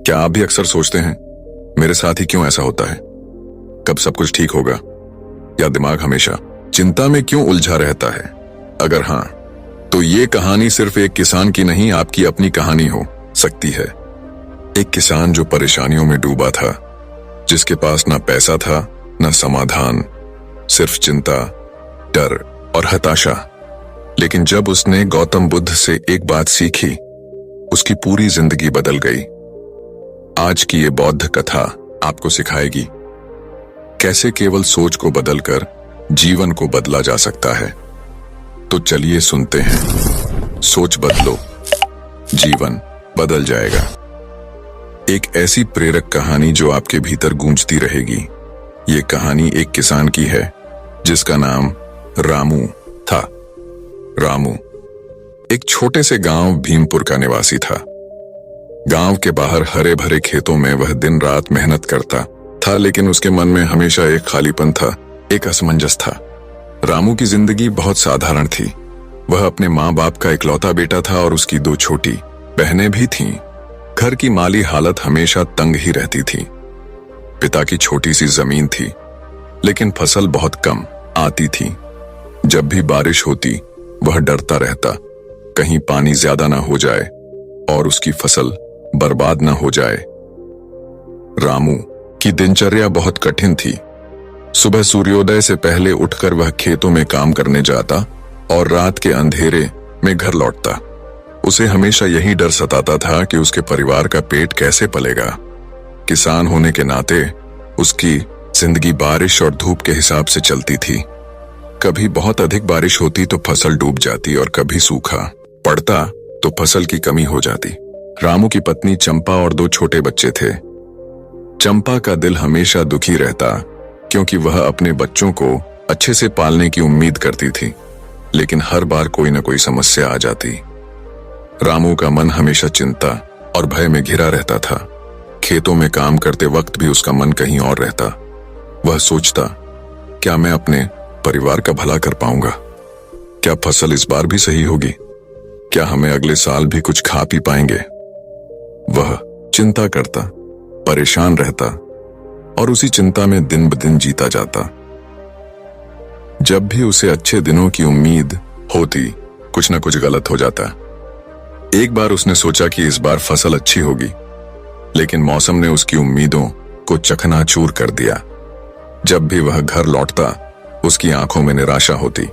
क्या आप भी अक्सर सोचते हैं, मेरे साथ ही क्यों ऐसा होता है? कब सब कुछ ठीक होगा? या दिमाग हमेशा चिंता में क्यों उलझा रहता है? अगर हाँ, तो ये कहानी सिर्फ एक किसान की नहीं, आपकी अपनी कहानी हो सकती है। एक किसान जो परेशानियों में डूबा था, जिसके पास ना पैसा था, ना समाधान, सिर्फ चिंता, डर और हताशा। लेकिन जब उसने गौतम बुद्ध से एक बात सीखी, उसकी पूरी जिंदगी बदल गई। आज की ये बौद्ध कथा आपको सिखाएगी कैसे केवल सोच को बदलकर जीवन को बदला जा सकता है। तो चलिए सुनते हैं। सोच बदलो, जीवन बदल जाएगा। एक ऐसी प्रेरक कहानी जो आपके भीतर गूंजती रहेगी। ये कहानी एक किसान की है जिसका नाम रामू था। रामू एक छोटे से गांव भीमपुर का निवासी था। गांव के बाहर हरे भरे खेतों में वह दिन रात मेहनत करता था, लेकिन उसके मन में हमेशा एक खालीपन था, एक असमंजस था। रामू की जिंदगी बहुत साधारण थी। वह अपने माँ बाप का इकलौता बेटा था और उसकी 2 छोटी बहनें भी थीं। घर की माली हालत हमेशा तंग ही रहती थी। पिता की छोटी सी जमीन थी, लेकिन फसल बहुत कम आती थी। जब भी बारिश होती, वह डरता रहता, कहीं पानी ज्यादा ना हो जाए और उसकी फसल बर्बाद ना हो जाए। रामू की दिनचर्या बहुत कठिन थी। सुबह सूर्योदय से पहले उठकर वह खेतों में काम करने जाता और रात के अंधेरे में घर लौटता। उसे हमेशा यही डर सताता था कि उसके परिवार का पेट कैसे पलेगा। किसान होने के नाते उसकी जिंदगी बारिश और धूप के हिसाब से चलती थी। कभी बहुत अधिक बारिश होती तो फसल डूब जाती और कभी सूखा पड़ता तो फसल की कमी हो जाती। रामू की पत्नी चंपा और 2 छोटे बच्चे थे। चंपा का दिल हमेशा दुखी रहता क्योंकि वह अपने बच्चों को अच्छे से पालने की उम्मीद करती थी, लेकिन हर बार कोई न कोई समस्या आ जाती। रामू का मन हमेशा चिंता और भय में घिरा रहता था। खेतों में काम करते वक्त भी उसका मन कहीं और रहता। वह सोचता, क्या मैं अपने परिवार का भला कर पाऊंगा? क्या फसल इस बार भी सही होगी? क्या हमें अगले साल भी कुछ खा पी पाएंगे? वह चिंता करता, परेशान रहता और उसी चिंता में दिन ब दिन जीता जाता। जब भी उसे अच्छे दिनों की उम्मीद होती, कुछ न कुछ गलत हो जाता। एक बार उसने सोचा कि इस बार फसल अच्छी होगी, लेकिन मौसम ने उसकी उम्मीदों को चकनाचूर कर दिया। जब भी वह घर लौटता, उसकी आंखों में निराशा होती।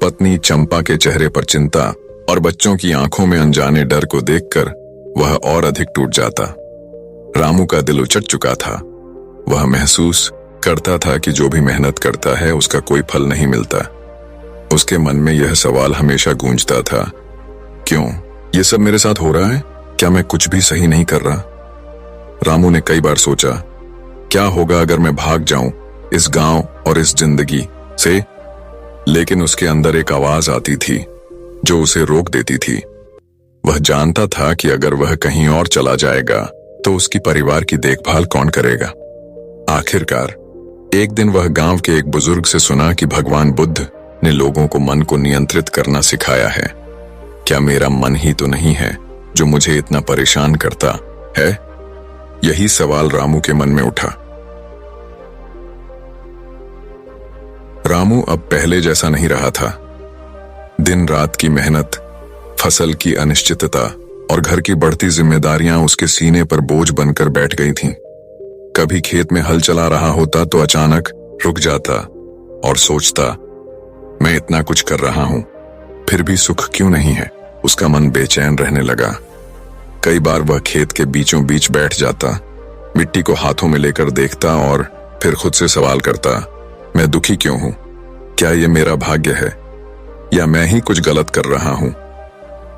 पत्नी चंपा के चेहरे पर चिंता और बच्चों की आंखों में अनजाने डर को देखकर वह और अधिक टूट जाता। रामू का दिल उचट चुका था। वह महसूस करता था कि जो भी मेहनत करता है उसका कोई फल नहीं मिलता। उसके मन में यह सवाल हमेशा गूंजता था, क्यों ये सब मेरे साथ हो रहा है? क्या मैं कुछ भी सही नहीं कर रहा? रामू ने कई बार सोचा, क्या होगा अगर मैं भाग जाऊं इस गांव और इस जिंदगी से? लेकिन उसके अंदर एक आवाज आती थी जो उसे रोक देती थी। वह जानता था कि अगर वह कहीं और चला जाएगा तो उसकी परिवार की देखभाल कौन करेगा। आखिरकार एक दिन वह गांव के एक बुजुर्ग से सुना कि भगवान बुद्ध ने लोगों को मन को नियंत्रित करना सिखाया है। क्या मेरा मन ही तो नहीं है जो मुझे इतना परेशान करता है? यही सवाल रामू के मन में उठा। रामू अब पहले जैसा नहीं रहा था। दिन रात की मेहनत, फसल की अनिश्चितता और घर की बढ़ती जिम्मेदारियां उसके सीने पर बोझ बनकर बैठ गई थीं। कभी खेत में हल चला रहा होता तो अचानक रुक जाता और सोचता, मैं इतना कुछ कर रहा हूं, फिर भी सुख क्यों नहीं है? उसका मन बेचैन रहने लगा। कई बार वह खेत के बीचों बीच बैठ जाता, मिट्टी को हाथों में लेकर देखता और फिर खुद से सवाल करता, मैं दुखी क्यों हूं? क्या ये मेरा भाग्य है या मैं ही कुछ गलत कर रहा हूं?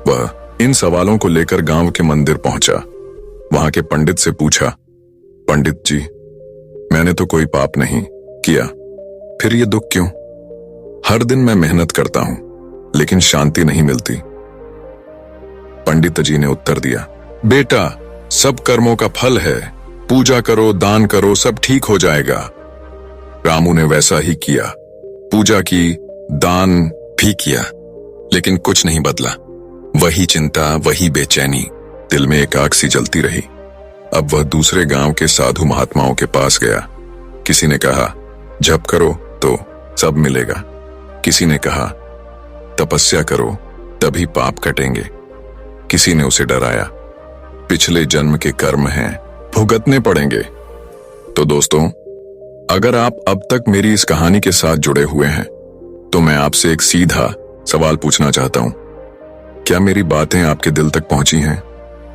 वह इन सवालों को लेकर गांव के मंदिर पहुंचा। वहां के पंडित से पूछा, पंडित जी, मैंने तो कोई पाप नहीं किया, फिर ये दुख क्यों? हर दिन मैं मेहनत करता हूं, लेकिन शांति नहीं मिलती। पंडित जी ने उत्तर दिया, बेटा, सब कर्मों का फल है। पूजा करो, दान करो, सब ठीक हो जाएगा। रामू ने वैसा ही किया। पूजा की, दान भी किया, लेकिन कुछ नहीं बदला। वही चिंता, वही बेचैनी दिल में एक आग सी जलती रही। अब वह दूसरे गांव के साधु महात्माओं के पास गया। किसी ने कहा, जप करो तो सब मिलेगा। किसी ने कहा, तपस्या करो तभी पाप कटेंगे। किसी ने उसे डराया, पिछले जन्म के कर्म हैं, भुगतने पड़ेंगे। तो दोस्तों, अगर आप अब तक मेरी इस कहानी के साथ जुड़े हुए हैं तो मैं आपसे एक सीधा सवाल पूछना चाहता हूं। क्या मेरी बातें आपके दिल तक पहुंची हैं?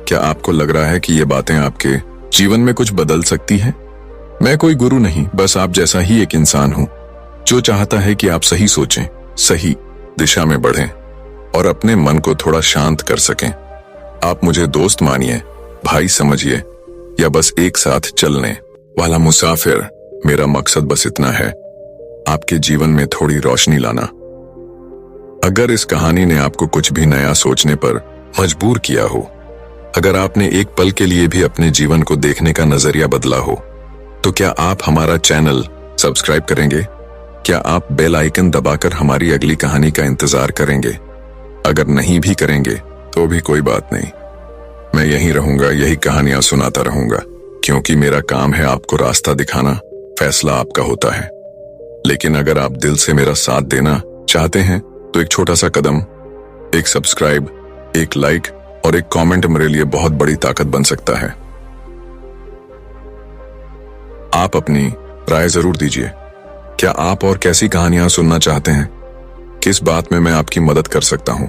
क्या आपको लग रहा है कि ये बातें आपके जीवन में कुछ बदल सकती हैं? मैं कोई गुरु नहीं, बस आप जैसा ही एक इंसान हूं जो चाहता है कि आप सही सोचें, सही दिशा में बढ़ें और अपने मन को थोड़ा शांत कर सकें। आप मुझे दोस्त मानिए, भाई समझिए या बस एक साथ चलने वाला मुसाफिर। मेरा मकसद बस इतना है, आपके जीवन में थोड़ी रोशनी लाना। अगर इस कहानी ने आपको कुछ भी नया सोचने पर मजबूर किया हो, अगर आपने एक पल के लिए भी अपने जीवन को देखने का नजरिया बदला हो, तो क्या आप हमारा चैनल सब्सक्राइब करेंगे? क्या आप बेल आइकन दबाकर हमारी अगली कहानी का इंतजार करेंगे? अगर नहीं भी करेंगे तो भी कोई बात नहीं, मैं यहीं रहूंगा, यही कहानियां सुनाता रहूंगा, क्योंकि मेरा काम है आपको रास्ता दिखाना, फैसला आपका होता है। लेकिन अगर आप दिल से मेरा साथ देना चाहते हैं तो एक छोटा सा कदम, एक सब्सक्राइब, एक लाइक और एक कमेंट मेरे लिए बहुत बड़ी ताकत बन सकता है। आप अपनी राय जरूर दीजिए। क्या आप और कैसी कहानियां सुनना चाहते हैं? किस बात में मैं आपकी मदद कर सकता हूं?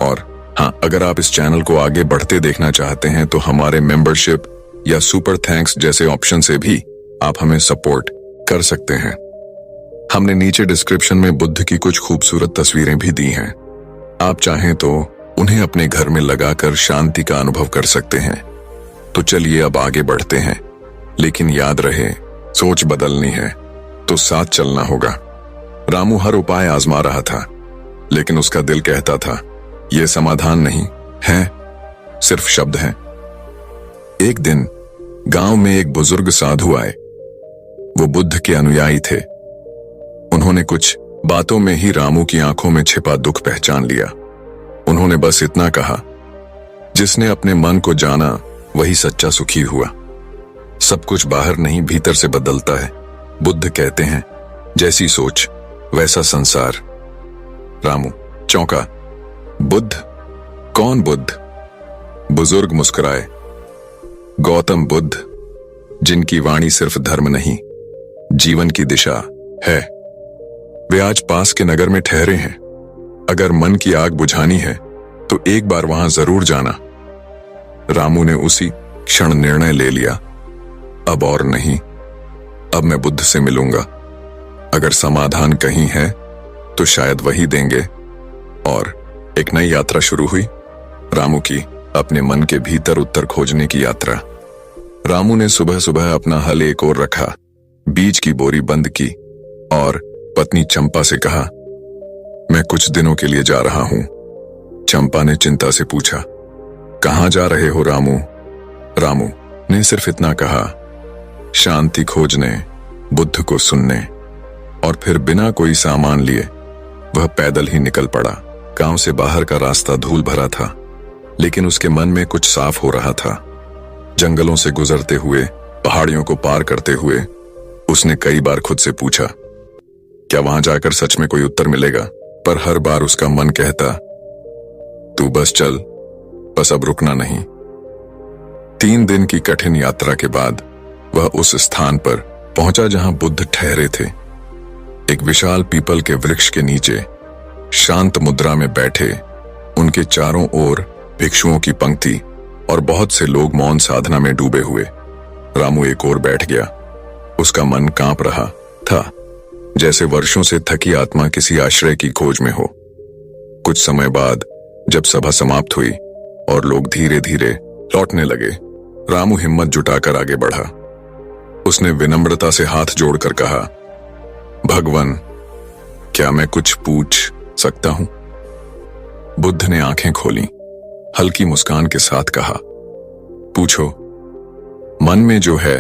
और हाँ, अगर आप इस चैनल को आगे बढ़ते देखना चाहते हैं तो हमारे मेंबरशिप या सुपर थैंक्स जैसे ऑप्शन से भी आप हमें सपोर्ट कर सकते हैं। हमने नीचे डिस्क्रिप्शन में बुद्ध की कुछ खूबसूरत तस्वीरें भी दी हैं। आप चाहें तो उन्हें अपने घर में लगाकर शांति का अनुभव कर सकते हैं। तो चलिए अब आगे बढ़ते हैं, लेकिन याद रहे, सोच बदलनी है तो साथ चलना होगा। रामू हर उपाय आजमा रहा था, लेकिन उसका दिल कहता था, ये समाधान नहीं है, सिर्फ शब्द हैं। एक दिन गांव में एक बुजुर्ग साधु आए। वो बुद्ध के अनुयायी थे। उन्होंने कुछ बातों में ही रामू की आंखों में छिपा दुख पहचान लिया। उन्होंने बस इतना कहा, जिसने अपने मन को जाना वही सच्चा सुखी हुआ। सब कुछ बाहर नहीं भीतर से बदलता है। बुद्ध कहते हैं, जैसी सोच वैसा संसार। रामू चौंका, बुद्ध? कौन बुद्ध? बुजुर्ग मुस्कुराए, गौतम बुद्ध, जिनकी वाणी सिर्फ धर्म नहीं, जीवन की दिशा है। वे आज पास के नगर में ठहरे हैं। अगर मन की आग बुझानी है तो एक बार वहां जरूर जाना। रामू ने उसी क्षण निर्णय ले लिया, अब और नहीं, अब मैं बुद्ध से मिलूंगा। अगर समाधान कहीं है तो शायद वही देंगे। और एक नई यात्रा शुरू हुई, रामू की अपने मन के भीतर उत्तर खोजने की यात्रा। रामू ने सुबह सुबह अपना हल एक ओर रखा, बीज की बोरी बंद की और पत्नी चंपा से कहा, मैं कुछ दिनों के लिए जा रहा हूं। चंपा ने चिंता से पूछा, कहां जा रहे हो रामू? रामू ने सिर्फ इतना कहा, शांति खोजने, बुद्ध को सुनने। और फिर बिना कोई सामान लिए वह पैदल ही निकल पड़ा। गांव से बाहर का रास्ता धूल भरा था, लेकिन उसके मन में कुछ साफ हो रहा था। जंगलों से गुजरते हुए, पहाड़ियों को पार करते हुए उसने कई बार खुद से पूछा, क्या वहां जाकर सच में कोई उत्तर मिलेगा? पर हर बार उसका मन कहता, तू बस चल, बस अब रुकना नहीं। 3 दिन की कठिन यात्रा के बाद वह उस स्थान पर पहुंचा जहां बुद्ध ठहरे थे। एक विशाल पीपल के वृक्ष के नीचे शांत मुद्रा में बैठे, उनके चारों ओर भिक्षुओं की पंक्ति और बहुत से लोग मौन साधना में डूबे हुए। रामू एक ओर बैठ गया। उसका मन कांप रहा था, जैसे वर्षों से थकी आत्मा किसी आश्रय की खोज में हो। कुछ समय बाद जब सभा समाप्त हुई और लोग धीरे धीरे लौटने लगे, रामू हिम्मत जुटाकर आगे बढ़ा। उसने विनम्रता से हाथ जोड़कर कहा, भगवान, क्या मैं कुछ पूछ सकता हूं? बुद्ध ने आंखें खोली, हल्की मुस्कान के साथ कहा, पूछो। मन में जो है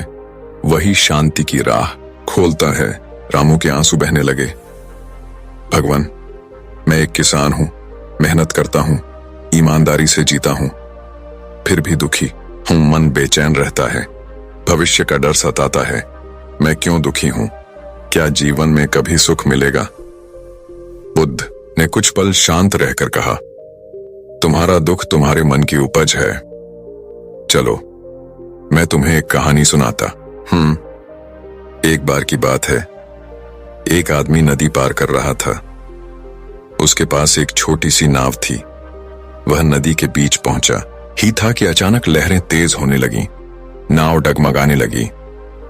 वही शांति की राह खोलता है। रामू के आंसू बहने लगे। भगवान, मैं एक किसान हूं, मेहनत करता हूं, ईमानदारी से जीता हूं, फिर भी दुखी। हूं, मन बेचैन रहता है, भविष्य का डर सताता है। मैं क्यों दुखी हूं? क्या जीवन में कभी सुख मिलेगा? बुद्ध ने कुछ पल शांत रहकर कहा, तुम्हारा दुख तुम्हारे मन की उपज है। चलो मैं तुम्हें एक कहानी सुनाता। एक बार की बात है, एक आदमी नदी पार कर रहा था। उसके पास एक छोटी सी नाव थी। वह नदी के बीच पहुंचा ही था कि अचानक लहरें तेज होने लगीं। नाव डगमगाने लगी।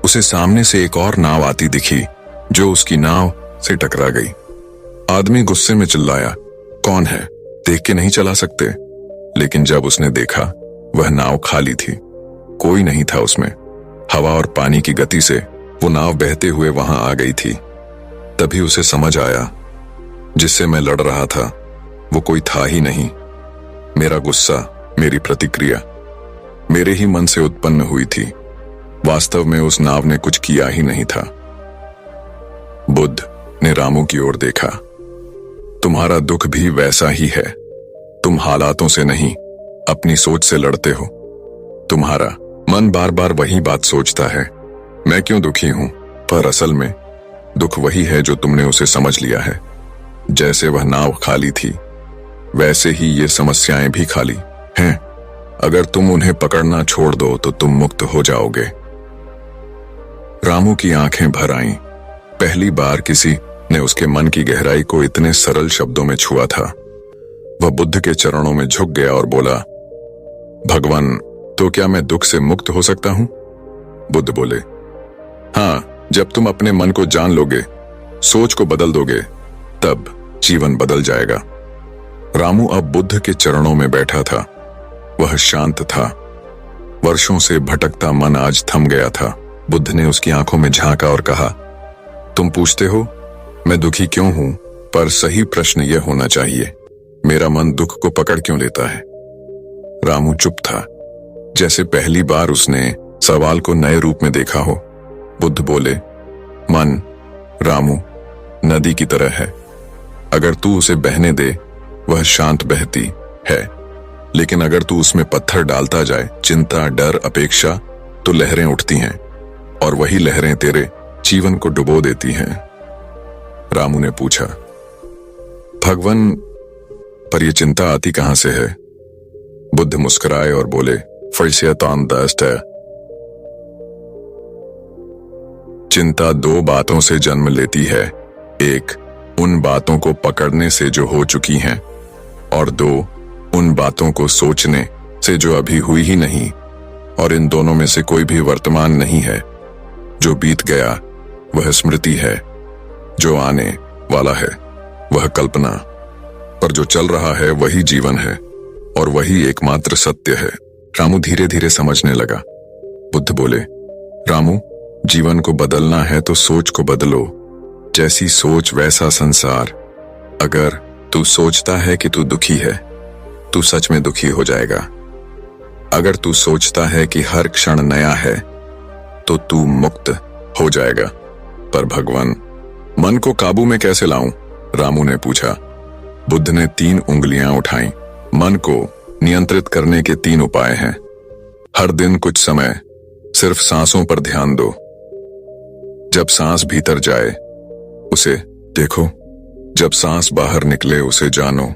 उसे सामने से एक और नाव आती दिखी जो उसकी नाव से टकरा गई। आदमी गुस्से में चिल्लाया, कौन है? देख के नहीं चला सकते? लेकिन जब उसने देखा, वह नाव खाली थी, कोई नहीं था उसमें। हवा और पानी की गति से वो नाव बहते हुए वहां आ गई थी। तभी उसे समझ आया, जिससे मैं लड़ रहा था वो कोई था ही नहीं। मेरा गुस्सा, मेरी प्रतिक्रिया मेरे ही मन से उत्पन्न हुई थी। वास्तव में उस नाव ने कुछ किया ही नहीं था। बुद्ध ने रामू की ओर देखा। तुम्हारा दुख भी वैसा ही है। तुम हालातों से नहीं, अपनी सोच से लड़ते हो। तुम्हारा मन बार बार वही बात सोचता है, मैं क्यों दुखी हूं, पर असल में दुख वही है जो तुमने उसे समझ लिया है। जैसे वह नाव खाली थी, वैसे ही ये समस्याएं भी खाली हैं। अगर तुम उन्हें पकड़ना छोड़ दो तो तुम मुक्त हो जाओगे। रामू की आंखें भर आईं। पहली बार किसी ने उसके मन की गहराई को इतने सरल शब्दों में छुआ था। वह बुद्ध के चरणों में झुक गया और बोला, भगवान, तो क्या मैं दुख से मुक्त हो सकता हूं? बुद्ध बोले, हाँ, जब तुम अपने मन को जान लोगे, सोच को बदल दोगे, तब जीवन बदल जाएगा। रामू अब बुद्ध के चरणों में बैठा था। वह शांत था। वर्षों से भटकता मन आज थम गया था। बुद्ध ने उसकी आंखों में झांका और कहा, तुम पूछते हो मैं दुखी क्यों हूं, पर सही प्रश्न यह होना चाहिए, मेरा मन दुख को पकड़ क्यों लेता है? रामू चुप था, जैसे पहली बार उसने सवाल को नए रूप में देखा हो। बुद्ध बोले, मन, रामू, नदी की तरह है। अगर तू उसे बहने दे, वह शांत बहती है, लेकिन अगर तू उसमें पत्थर डालता जाए, चिंता, डर, अपेक्षा, तो लहरें उठती हैं, और वही लहरें तेरे जीवन को डुबो देती हैं। रामू ने पूछा, भगवान, पर यह चिंता आती कहां से है? बुद्ध मुस्कुराए और बोले, फर्सियतान दस्त है। चिंता दो बातों से जन्म लेती है, एक उन बातों को पकड़ने से जो हो चुकी हैं, और दो उन बातों को सोचने से जो अभी हुई ही नहीं, और इन दोनों में से कोई भी वर्तमान नहीं है। जो बीत गया वह स्मृति है, जो आने वाला है वह कल्पना, पर जो चल रहा है वही जीवन है, और वही एकमात्र सत्य है। रामू धीरे धीरे समझने लगा। बुद्ध बोले, रामू, जीवन को बदलना है तो सोच को बदलो। जैसी सोच वैसा संसार। अगर तू सोचता है कि तू दुखी है, तू सच में दुखी हो जाएगा। अगर तू सोचता है कि हर क्षण नया है, तो तू मुक्त हो जाएगा। पर भगवान, मन को काबू में कैसे लाऊं? रामू ने पूछा। बुद्ध ने 3 उंगलियां उठाई। मन को नियंत्रित करने के 3 उपाय हैं। हर दिन कुछ समय सिर्फ सांसों पर ध्यान दो। जब सांस भीतर जाए उसे देखो, जब सांस बाहर निकले उसे जानो।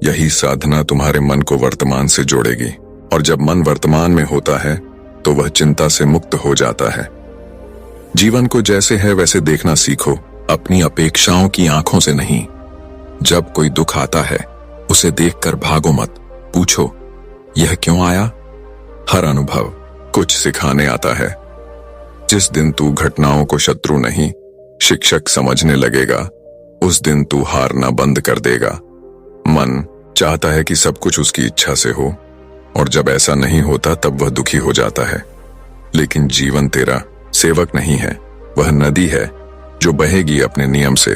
यही साधना तुम्हारे मन को वर्तमान से जोड़ेगी, और जब मन वर्तमान में होता है तो वह चिंता से मुक्त हो जाता है। जीवन को जैसे है वैसे देखना सीखो, अपनी अपेक्षाओं की आंखों से नहीं। जब कोई दुख आता है उसे देखकर भागो मत, पूछो यह क्यों आया? हर अनुभव कुछ सिखाने आता है। जिस दिन तू घटनाओं को शत्रु नहीं, शिक्षक समझने लगेगा, उस दिन तू हारना बंद कर देगा। मन चाहता है कि सब कुछ उसकी इच्छा से हो, और जब ऐसा नहीं होता तब वह दुखी हो जाता है। लेकिन जीवन तेरा सेवक नहीं है, वह नदी है जो बहेगी अपने नियम से।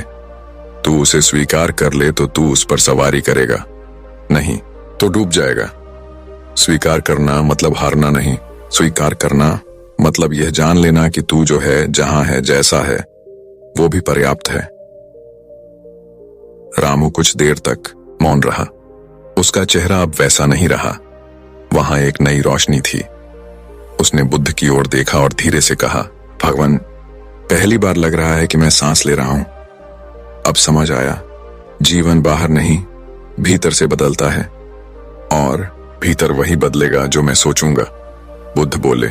तू उसे स्वीकार कर ले तो तू उस पर सवारी करेगा, नहीं तो डूब जाएगा। स्वीकार करना मतलब हारना नहीं, स्वीकार करना मतलब यह जान लेना कि तू जो है, जहां है, जैसा है, वो भी पर्याप्त है। रामू कुछ देर तक मौन रहा। उसका चेहरा अब वैसा नहीं रहा। वहां एक नई रोशनी थी, उसने बुद्ध की ओर देखा और धीरे से कहा, भगवान, पहली बार लग रहा है कि मैं सांस ले रहा हूं। अब समझ आया, जीवन बाहर नहीं भीतर से बदलता है और भीतर वही बदलेगा जो मैं सोचूंगा। बुद्ध बोले,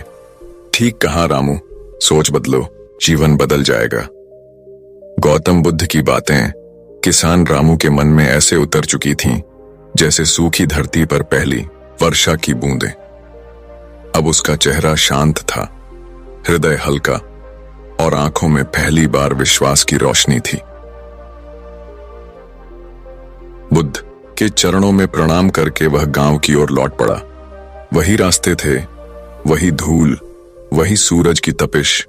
ठीक कहा रामू, सोच बदलो, जीवन बदल जाएगा। गौतम बुद्ध की बातें किसान रामू के मन में ऐसे उतर चुकी थीं जैसे सूखी धरती पर पहली वर्षा की बूंदें। अब उसका चेहरा शांत था, हृदय हल्का और आंखों में पहली बार विश्वास की रोशनी थी। बुद्ध के चरणों में प्रणाम करके वह गांव की ओर लौट पड़ा। वही रास्ते थे, वही धूल, वही सूरज की तपिश,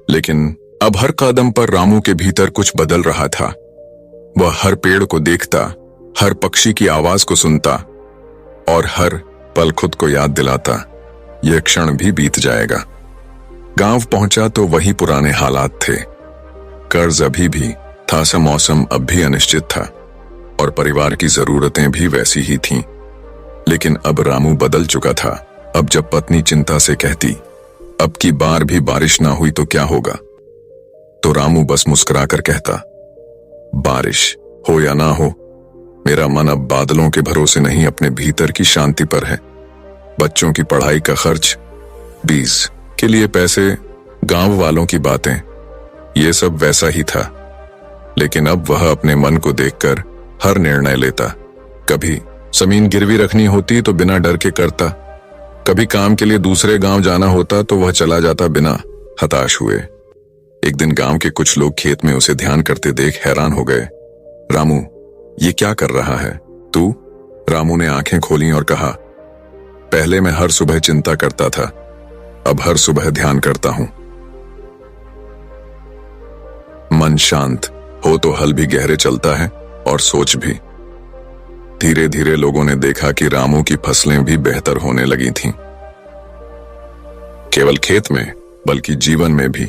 लेकिन अब हर कदम पर रामू के भीतर कुछ बदल रहा था। वह हर पेड़ को देखता, हर पक्षी की आवाज को सुनता और हर पल खुद को याद दिलाता, यह क्षण भी बीत जाएगा। गांव पहुंचा तो वही पुराने हालात थे। कर्ज अभी भी था, सा मौसम अब भी अनिश्चित था और परिवार की जरूरतें भी वैसी ही थीं। लेकिन अब रामू बदल चुका था। अब जब पत्नी चिंता से कहती, अब की बार भी बारिश ना हुई तो क्या होगा, तो रामू बस मुस्कुराकर कहता, बारिश हो या ना हो, मेरा मन अब बादलों के भरोसे नहीं, अपने भीतर की शांति पर है। बच्चों की पढ़ाई का खर्च, बीज के लिए पैसे, गांव वालों की बातें, ये सब वैसा ही था। लेकिन अब वह अपने मन को देखकर हर निर्णय लेता। कभी जमीन गिरवी रखनी होती तो बिना डर के करता, कभी काम के लिए दूसरे गांव जाना होता तो वह चला जाता बिना हताश हुए। एक दिन गांव के कुछ लोग खेत में उसे ध्यान करते देख हैरान हो गए। रामू, ये क्या कर रहा है तू? रामू ने आंखें खोली और कहा, पहले मैं हर सुबह चिंता करता था, अब हर सुबह ध्यान करता हूं। मन शांत हो तो हल भी गहरे चलता है और सोच भी। धीरे धीरे लोगों ने देखा कि रामू की फसलें भी बेहतर होने लगी थीं। केवल खेत में बल्कि जीवन में भी।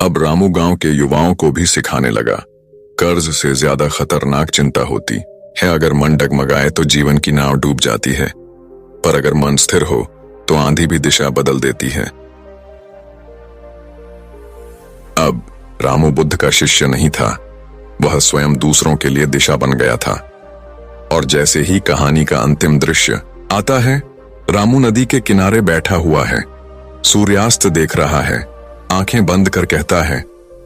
अब रामू गांव के युवाओं को भी सिखाने लगा, कर्ज से ज्यादा खतरनाक चिंता होती है अगर मन डगमगाए तो जीवन की नाव डूब जाती है, पर अगर मन स्थिर हो तो आंधी भी दिशा बदल देती है। अब रामू बुद्ध का शिष्य नहीं था, वह स्वयं दूसरों के लिए दिशा बन गया था। और जैसे ही कहानी का अंतिम दृश्य आता है, रामू नदी के किनारे बैठा हुआ है, सूर्यास्त देख रहा है, आंखें बंद कर कहता है,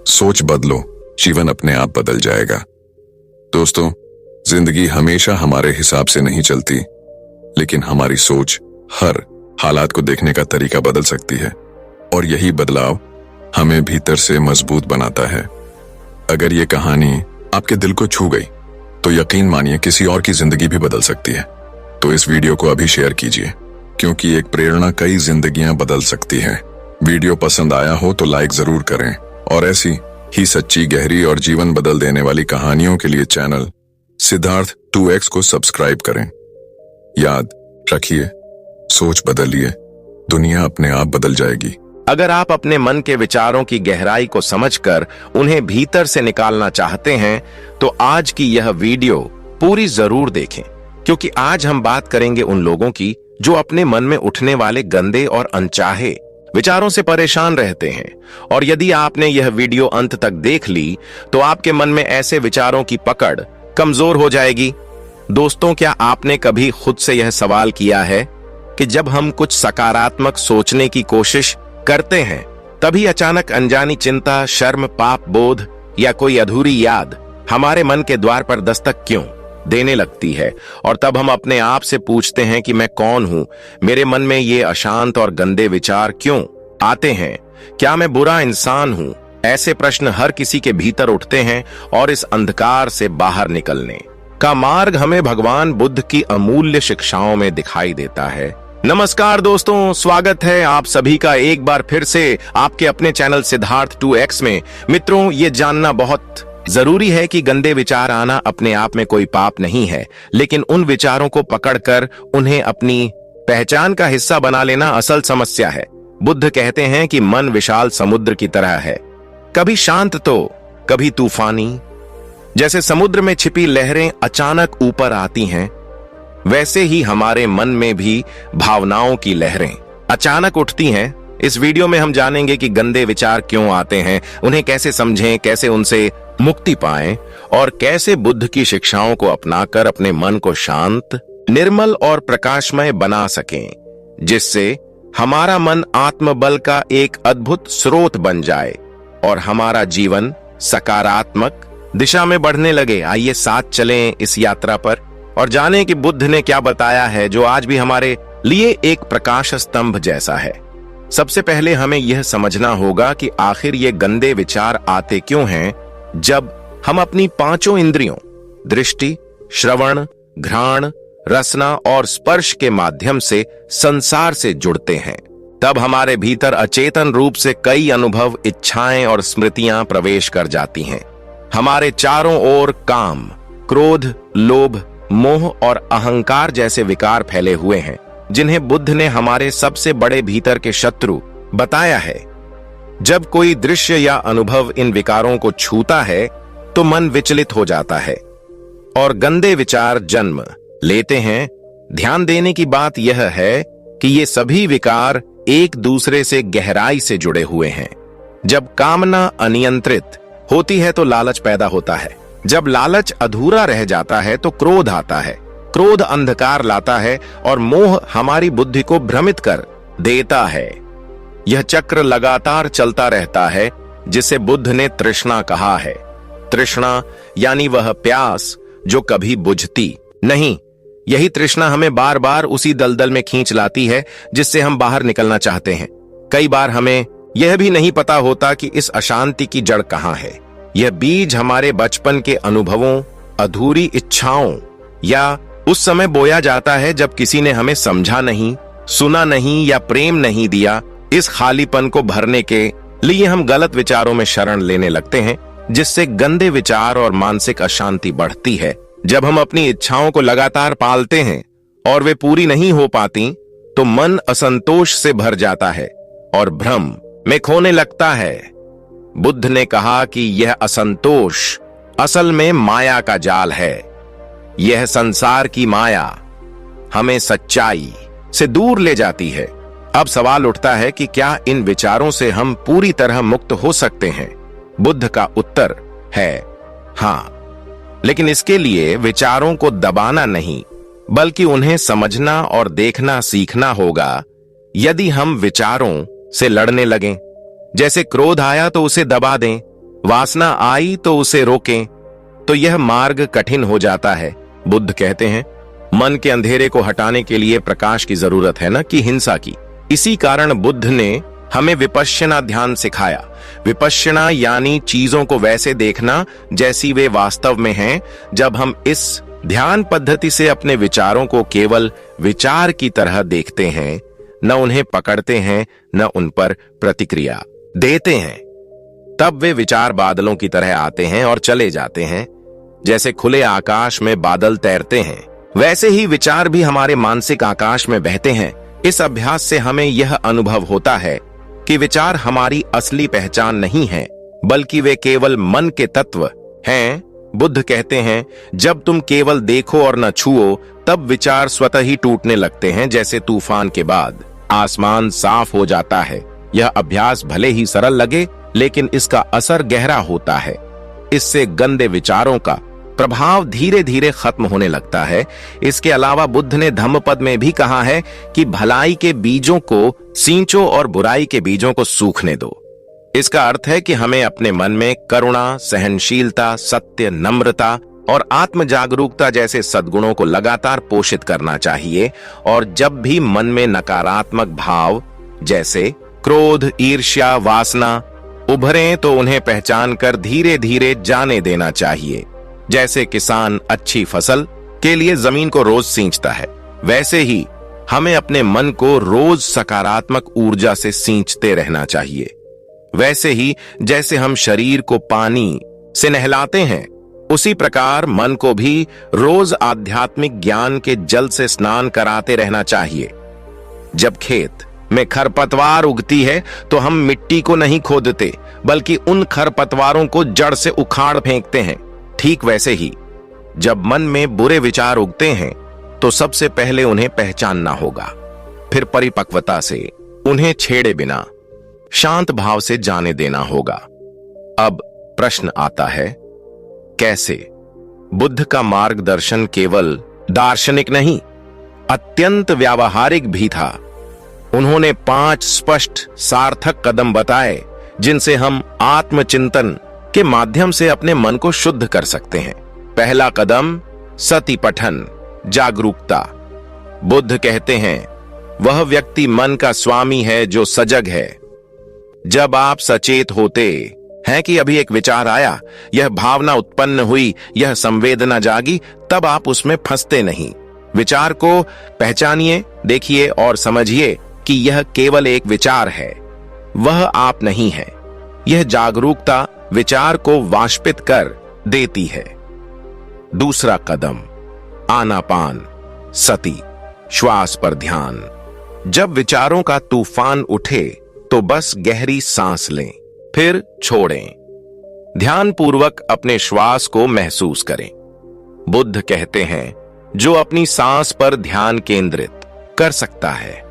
सोच बदलो, जीवन अपने आप बदल जाएगा। दोस्तों, जिंदगी हमेशा हमारे हिसाब से नहीं चलती, लेकिन हमारी सोच हर हालात को देखने का तरीका बदल सकती है और यही बदलाव हमें भीतर से मजबूत बनाता है। अगर ये कहानी आपके दिल को छू गई तो यकीन मानिए किसी और की जिंदगी भी बदल सकती है। तो इस वीडियो को अभी शेयर कीजिए, क्योंकि एक प्रेरणा कई जिंदगियां बदल सकती है। वीडियो पसंद आया हो तो लाइक जरूर करें और ऐसी ही सच्ची, गहरी और जीवन बदल देने वाली कहानियों के लिए चैनल सिद्धार्थ 2x को सब्सक्राइब करें। याद रखिए, सोच बदलिए, दुनिया अपने आप बदल जाएगी। अगर आप अपने मन के विचारों की गहराई को समझकर उन्हें भीतर से निकालना चाहते हैं तो आज की यह वीडियो पूरी जरूर देखें, क्योंकि आज हम बात करेंगे उन लोगों की जो अपने मन में उठने वाले गंदे और अनचाहे विचारों से परेशान रहते हैं। और यदि आपने यह वीडियो अंत तक देख ली तो आपके मन में ऐसे विचारों की पकड़ कमजोर हो जाएगी। दोस्तों, क्या आपने कभी खुद से यह सवाल किया है कि जब हम कुछ सकारात्मक सोचने की कोशिश करते हैं तभी अचानक अनजानी चिंता, शर्म, पाप बोध या कोई अधूरी याद हमारे मन के द्वार पर दस्तक क्यों देने लगती है? और तब हम अपने आप से पूछते हैं कि मैं कौन हूं? मेरे मन में ये अशांत और गंदे विचार क्यों आते हैं? क्या मैं बुरा इंसान हूं? ऐसे प्रश्न हर किसी के भीतर उठते हैं और इस अंधकार से बाहर निकलने का मार्ग हमें भगवान बुद्ध की अमूल्य शिक्षाओं में दिखाई देता है। नमस्कार दोस्तों, स्वागत है आप सभी का एक बार फिर से आपके अपने चैनल सिद्धार्थ 2x में। मित्रों, ये जानना बहुत जरूरी है कि गंदे विचार आना अपने आप में कोई पाप नहीं है, लेकिन उन विचारों को पकड़कर उन्हें अपनी पहचान का हिस्सा बना लेना असल समस्या है। बुद्ध कहते हैं कि मन विशाल समुद्र की तरह है, कभी शांत तो कभी तूफानी। जैसे समुद्र में छिपी लहरें अचानक ऊपर आती हैं, वैसे ही हमारे मन में भी भावनाओं की लहरें अचानक उठती हैं। इस वीडियो में हम जानेंगे कि गंदे विचार क्यों आते हैं, उन्हें कैसे समझें, कैसे उनसे मुक्ति पाएं और कैसे बुद्ध की शिक्षाओं को अपनाकर अपने मन को शांत, निर्मल और प्रकाशमय बना सकें, जिससे हमारा मन आत्मबल का एक अद्भुत स्रोत बन जाए और हमारा जीवन सकारात्मक दिशा में बढ़ने लगे। आइए साथ चलें इस यात्रा पर और जानें कि बुद्ध ने क्या बताया है जो आज भी हमारे लिए एक प्रकाश स्तंभ जैसा है। सबसे पहले हमें यह समझना होगा कि आखिर ये गंदे विचार आते क्यों हैं। जब हम अपनी पांचों इंद्रियों दृष्टि, श्रवण, घ्राण, रसना और स्पर्श के माध्यम से संसार से जुड़ते हैं, तब हमारे भीतर अचेतन रूप से कई अनुभव, इच्छाएं और स्मृतियां प्रवेश कर जाती हैं। हमारे चारों ओर काम, क्रोध, लोभ, मोह और अहंकार जैसे विकार फैले हुए हैं, जिन्हें बुद्ध ने हमारे सबसे बड़े भीतर के शत्रु बताया है। जब कोई दृश्य या अनुभव इन विकारों को छूता है तो मन विचलित हो जाता है और गंदे विचार जन्म लेते हैं। ध्यान देने की बात यह है कि ये सभी विकार एक दूसरे से गहराई से जुड़े हुए हैं। जब कामना अनियंत्रित होती है तो लालच पैदा होता है। जब लालच अधूरा रह जाता है तो क्रोध आता है। क्रोध अंधकार लाता है और मोह हमारी बुद्धि को भ्रमित कर देता है। यह चक्र लगातार चलता रहता है, जिसे बुद्ध ने तृष्णा कहा है। तृष्णा यानी वह प्यास जो कभी बुझती नहीं। यही तृष्णा हमें बार बार उसी दलदल में खींच लाती है जिससे हम बाहर निकलना चाहते हैं। कई बार हमें यह भी नहीं पता होता कि इस अशांति की जड़ कहाँ है। यह बीज हमारे बचपन के अनुभवों, अधूरी इच्छाओं या उस समय बोया जाता है जब किसी ने हमें समझा नहीं, सुना नहीं या प्रेम नहीं दिया। इस खालीपन को भरने के लिए हम गलत विचारों में शरण लेने लगते हैं, जिससे गंदे विचार और मानसिक अशांति बढ़ती है। जब हम अपनी इच्छाओं को लगातार पालते हैं और वे पूरी नहीं हो पाती, तो मन असंतोष से भर जाता है और भ्रम में खोने लगता है। बुद्ध ने कहा कि यह असंतोष असल में माया का जाल है। यह संसार की माया हमें सच्चाई से दूर ले जाती है। अब सवाल उठता है कि क्या इन विचारों से हम पूरी तरह मुक्त हो सकते हैं? बुद्ध का उत्तर है हाँ, लेकिन इसके लिए विचारों को दबाना नहीं, बल्कि उन्हें समझना और देखना सीखना होगा। यदि हम विचारों से लड़ने लगें, जैसे क्रोध आया तो उसे दबा दें, वासना आई तो उसे रोकें, तो यह मार्ग कठिन हो जाता है। बुद्ध कहते हैं, मन के अंधेरे को हटाने के लिए प्रकाश की जरूरत है, न कि हिंसा की। इसी कारण बुद्ध ने हमें विपश्यना ध्यान सिखाया। विपश्यना यानी चीजों को वैसे देखना जैसी वे वास्तव में हैं। जब हम इस ध्यान पद्धति से अपने विचारों को केवल विचार की तरह देखते हैं, न उन्हें पकड़ते हैं, न उन पर प्रतिक्रिया देते हैं, तब वे विचार बादलों की तरह आते हैं और चले जाते हैं। जैसे खुले आकाश में बादल तैरते हैं, वैसे ही विचार भी हमारे मानसिक आकाश में बहते हैं। इस अभ्यास से हमें यह अनुभव होता है कि विचार हमारी असली पहचान नहीं है, बल्कि वे केवल मन के तत्व हैं। बुद्ध कहते हैं, जब तुम केवल देखो और न छुओ, तब विचार स्वतः ही टूटने लगते हैं। जैसे तूफान के बाद आसमान साफ हो जाता है। यह अभ्यास भले ही सरल लगे, लेकिन इसका असर गहरा होता है। इससे गंदे विचारों का प्रभाव धीरे धीरे खत्म होने लगता है। इसके अलावा बुद्ध ने धम्मपद में भी कहा है कि भलाई के बीजों को सींचो और बुराई के बीजों को सूखने दो। इसका अर्थ है कि हमें अपने मन में करुणा, सहनशीलता, सत्य, नम्रता और आत्म जागरूकता जैसे सद्गुणों को लगातार पोषित करना चाहिए। और जब भी मन में नकारात्मक भाव जैसे क्रोध, ईर्ष्या, वासना उभरें, तो उन्हें पहचान कर धीरे धीरे जाने देना चाहिए। जैसे किसान अच्छी फसल के लिए जमीन को रोज सींचता है, वैसे ही हमें अपने मन को रोज सकारात्मक ऊर्जा से सींचते रहना चाहिए। वैसे ही जैसे हम शरीर को पानी से नहलाते हैं, उसी प्रकार मन को भी रोज आध्यात्मिक ज्ञान के जल से स्नान कराते रहना चाहिए। जब खेत में खरपतवार उगती है तो हम मिट्टी को नहीं खोदते, बल्कि उन खरपतवारों को जड़ से उखाड़ फेंकते हैं। ठीक वैसे ही जब मन में बुरे विचार उगते हैं, तो सबसे पहले उन्हें पहचानना होगा, फिर परिपक्वता से उन्हें छेड़े बिना शांत भाव से जाने देना होगा। अब प्रश्न आता है, कैसे? बुद्ध का मार्गदर्शन केवल दार्शनिक नहीं, अत्यंत व्यावहारिक भी था। उन्होंने 5 स्पष्ट सार्थक कदम बताए जिनसे हम आत्मचिंतन के माध्यम से अपने मन को शुद्ध कर सकते हैं। पहला कदम, सति पठन, जागरूकता। बुद्ध कहते हैं, वह व्यक्ति मन का स्वामी है जो सजग है। जब आप सचेत होते हैं कि अभी एक विचार आया, यह भावना उत्पन्न हुई, यह संवेदना जागी, तब आप उसमें फंसते नहीं। विचार को पहचानिए, देखिए और समझिए कि यह केवल एक विचार है, वह आप नहीं है। यह जागरूकता विचार को वाष्पित कर देती है। दूसरा कदम, आनापान सति, श्वास पर ध्यान। जब विचारों का तूफान उठे तो बस गहरी सांस लें, फिर छोड़ें। ध्यानपूर्वक अपने श्वास को महसूस करें। बुद्ध कहते हैं, जो अपनी सांस पर ध्यान केंद्रित कर सकता है,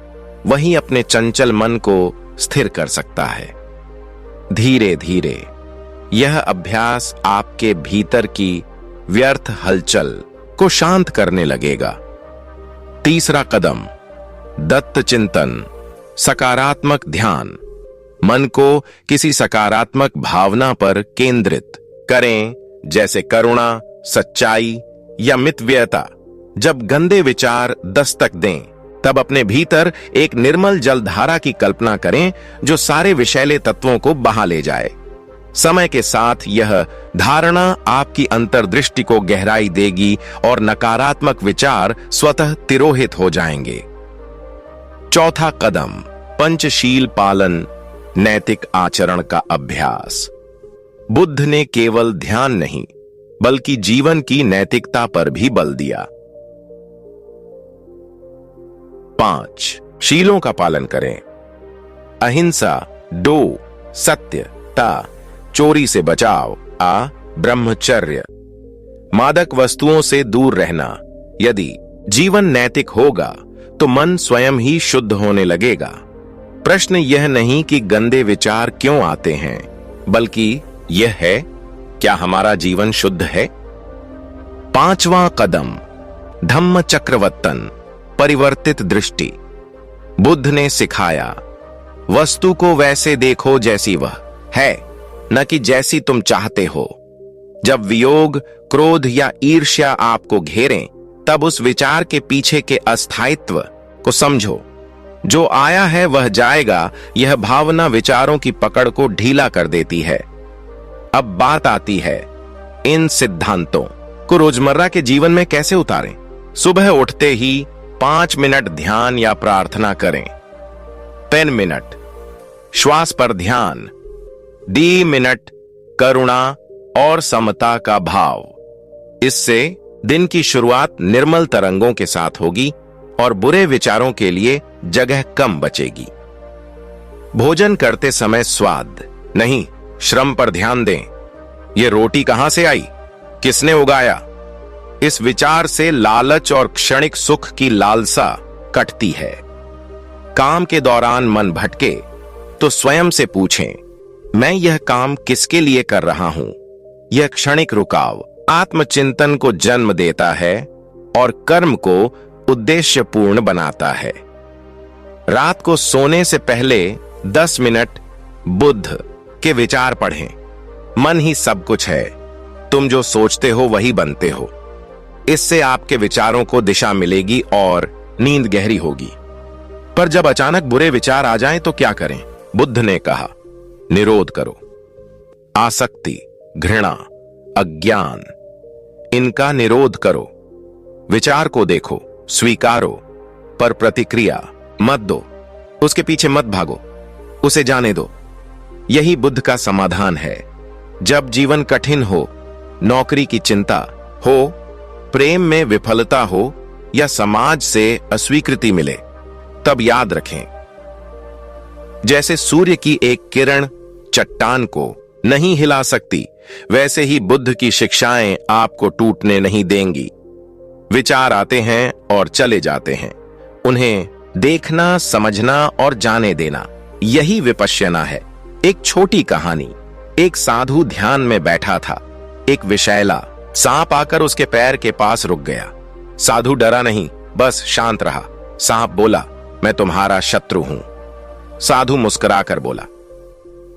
वही अपने चंचल मन को स्थिर कर सकता है। धीरे धीरे यह अभ्यास आपके भीतर की व्यर्थ हलचल को शांत करने लगेगा। तीसरा कदम, दत्त चिंतन, सकारात्मक ध्यान। मन को किसी सकारात्मक भावना पर केंद्रित करें, जैसे करुणा, सच्चाई या मितव्ययता। जब गंदे विचार दस्तक दें, तब अपने भीतर एक निर्मल जलधारा की कल्पना करें जो सारे विषैले तत्वों को बहा ले जाए। समय के साथ यह धारणा आपकी अंतर्दृष्टि को गहराई देगी और नकारात्मक विचार स्वतः तिरोहित हो जाएंगे। चौथा कदम, पंचशील पालन, नैतिक आचरण का अभ्यास। बुद्ध ने केवल ध्यान नहीं, बल्कि जीवन की नैतिकता पर भी बल दिया। 5 शीलों का पालन करें। अहिंसा, 2 सत्यता, चोरी से बचाव, ब्रह्मचर्य, मादक वस्तुओं से दूर रहना। यदि जीवन नैतिक होगा तो मन स्वयं ही शुद्ध होने लगेगा। प्रश्न यह नहीं कि गंदे विचार क्यों आते हैं, बल्कि यह है, क्या हमारा जीवन शुद्ध है? 5वां कदम, धम्म चक्रवर्तन, परिवर्तित दृष्टि। बुद्ध ने सिखाया, वस्तु को वैसे देखो जैसी वह है, न कि जैसी तुम चाहते हो। जब वियोग, क्रोध या ईर्ष्या आपको घेरें, तब उस विचार के पीछे के अस्थायित्व को समझो। जो आया है वह जाएगा, यह भावना विचारों की पकड़ को ढीला कर देती है। अब बात आती है, इन सिद्धांतों को रोजमर्रा के जीवन में कैसे उतारें? सुबह उठते ही 5 मिनट ध्यान या प्रार्थना करें। 10 मिनट श्वास पर ध्यान, 10 मिनट करुणा और समता का भाव। इससे दिन की शुरुआत निर्मल तरंगों के साथ होगी और बुरे विचारों के लिए जगह कम बचेगी। भोजन करते समय स्वाद नहीं, श्रम पर ध्यान दें। ये रोटी कहां से आई, किसने उगाया? इस विचार से लालच और क्षणिक सुख की लालसा कटती है। काम के दौरान मन भटके तो स्वयं से पूछें, मैं यह काम किसके लिए कर रहा हूं? यह क्षणिक रुकाव आत्मचिंतन को जन्म देता है और कर्म को उद्देश्यपूर्ण बनाता है। रात को सोने से पहले 10 मिनट बुद्ध के विचार पढ़ें। मन ही सब कुछ है, तुम जो सोचते हो वही बनते हो। इससे आपके विचारों को दिशा मिलेगी और नींद गहरी होगी। पर जब अचानक बुरे विचार आ जाएं तो क्या करें? बुद्ध ने कहा, निरोध करो। आसक्ति, घृणा, अज्ञान, इनका निरोध करो। विचार को देखो, स्वीकारो, पर प्रतिक्रिया मत दो। उसके पीछे मत भागो, उसे जाने दो। यही बुद्ध का समाधान है। जब जीवन कठिन हो, नौकरी की चिंता हो, प्रेम में विफलता हो या समाज से अस्वीकृति मिले, तब याद रखें, जैसे सूर्य की एक किरण चट्टान को नहीं हिला सकती, वैसे ही बुद्ध की शिक्षाएं आपको टूटने नहीं देंगी। विचार आते हैं और चले जाते हैं, उन्हें देखना, समझना और जाने देना, यही विपश्यना है। एक छोटी कहानी। एक साधु ध्यान में बैठा था। एक विषैला सांप आकर उसके पैर के पास रुक गया। साधु डरा नहीं, बस शांत रहा। सांप बोला, मैं तुम्हारा शत्रु हूं। साधु मुस्कुराकर बोला,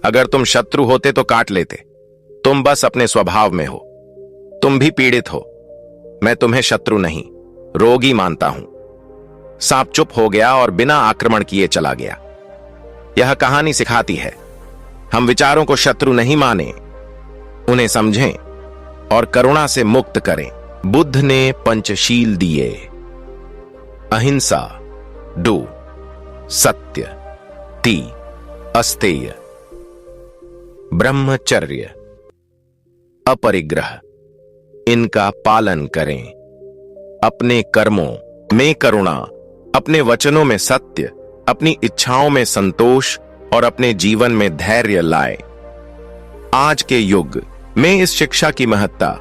अगर तुम शत्रु होते तो काट लेते। तुम बस अपने स्वभाव में हो। तुम भी पीड़ित हो। मैं तुम्हें शत्रु नहीं, रोगी मानता हूं। सांप चुप हो गया और बिना आक्रमण किए चला गया। यह कहानी सिखाती है, हम विचारों को शत्रु नहीं माने, उन्हें समझें और करुणा से मुक्त करें। बुद्ध ने पंचशील दिए। अहिंसा, डू, सत्य, ती, अस्तेय, ब्रह्मचर्य, अपरिग्रह, इनका पालन करें। अपने कर्मों में करुणा, अपने वचनों में सत्य, अपनी इच्छाओं में संतोष और अपने जीवन में धैर्य लाए। आज के युग में इस शिक्षा की महत्ता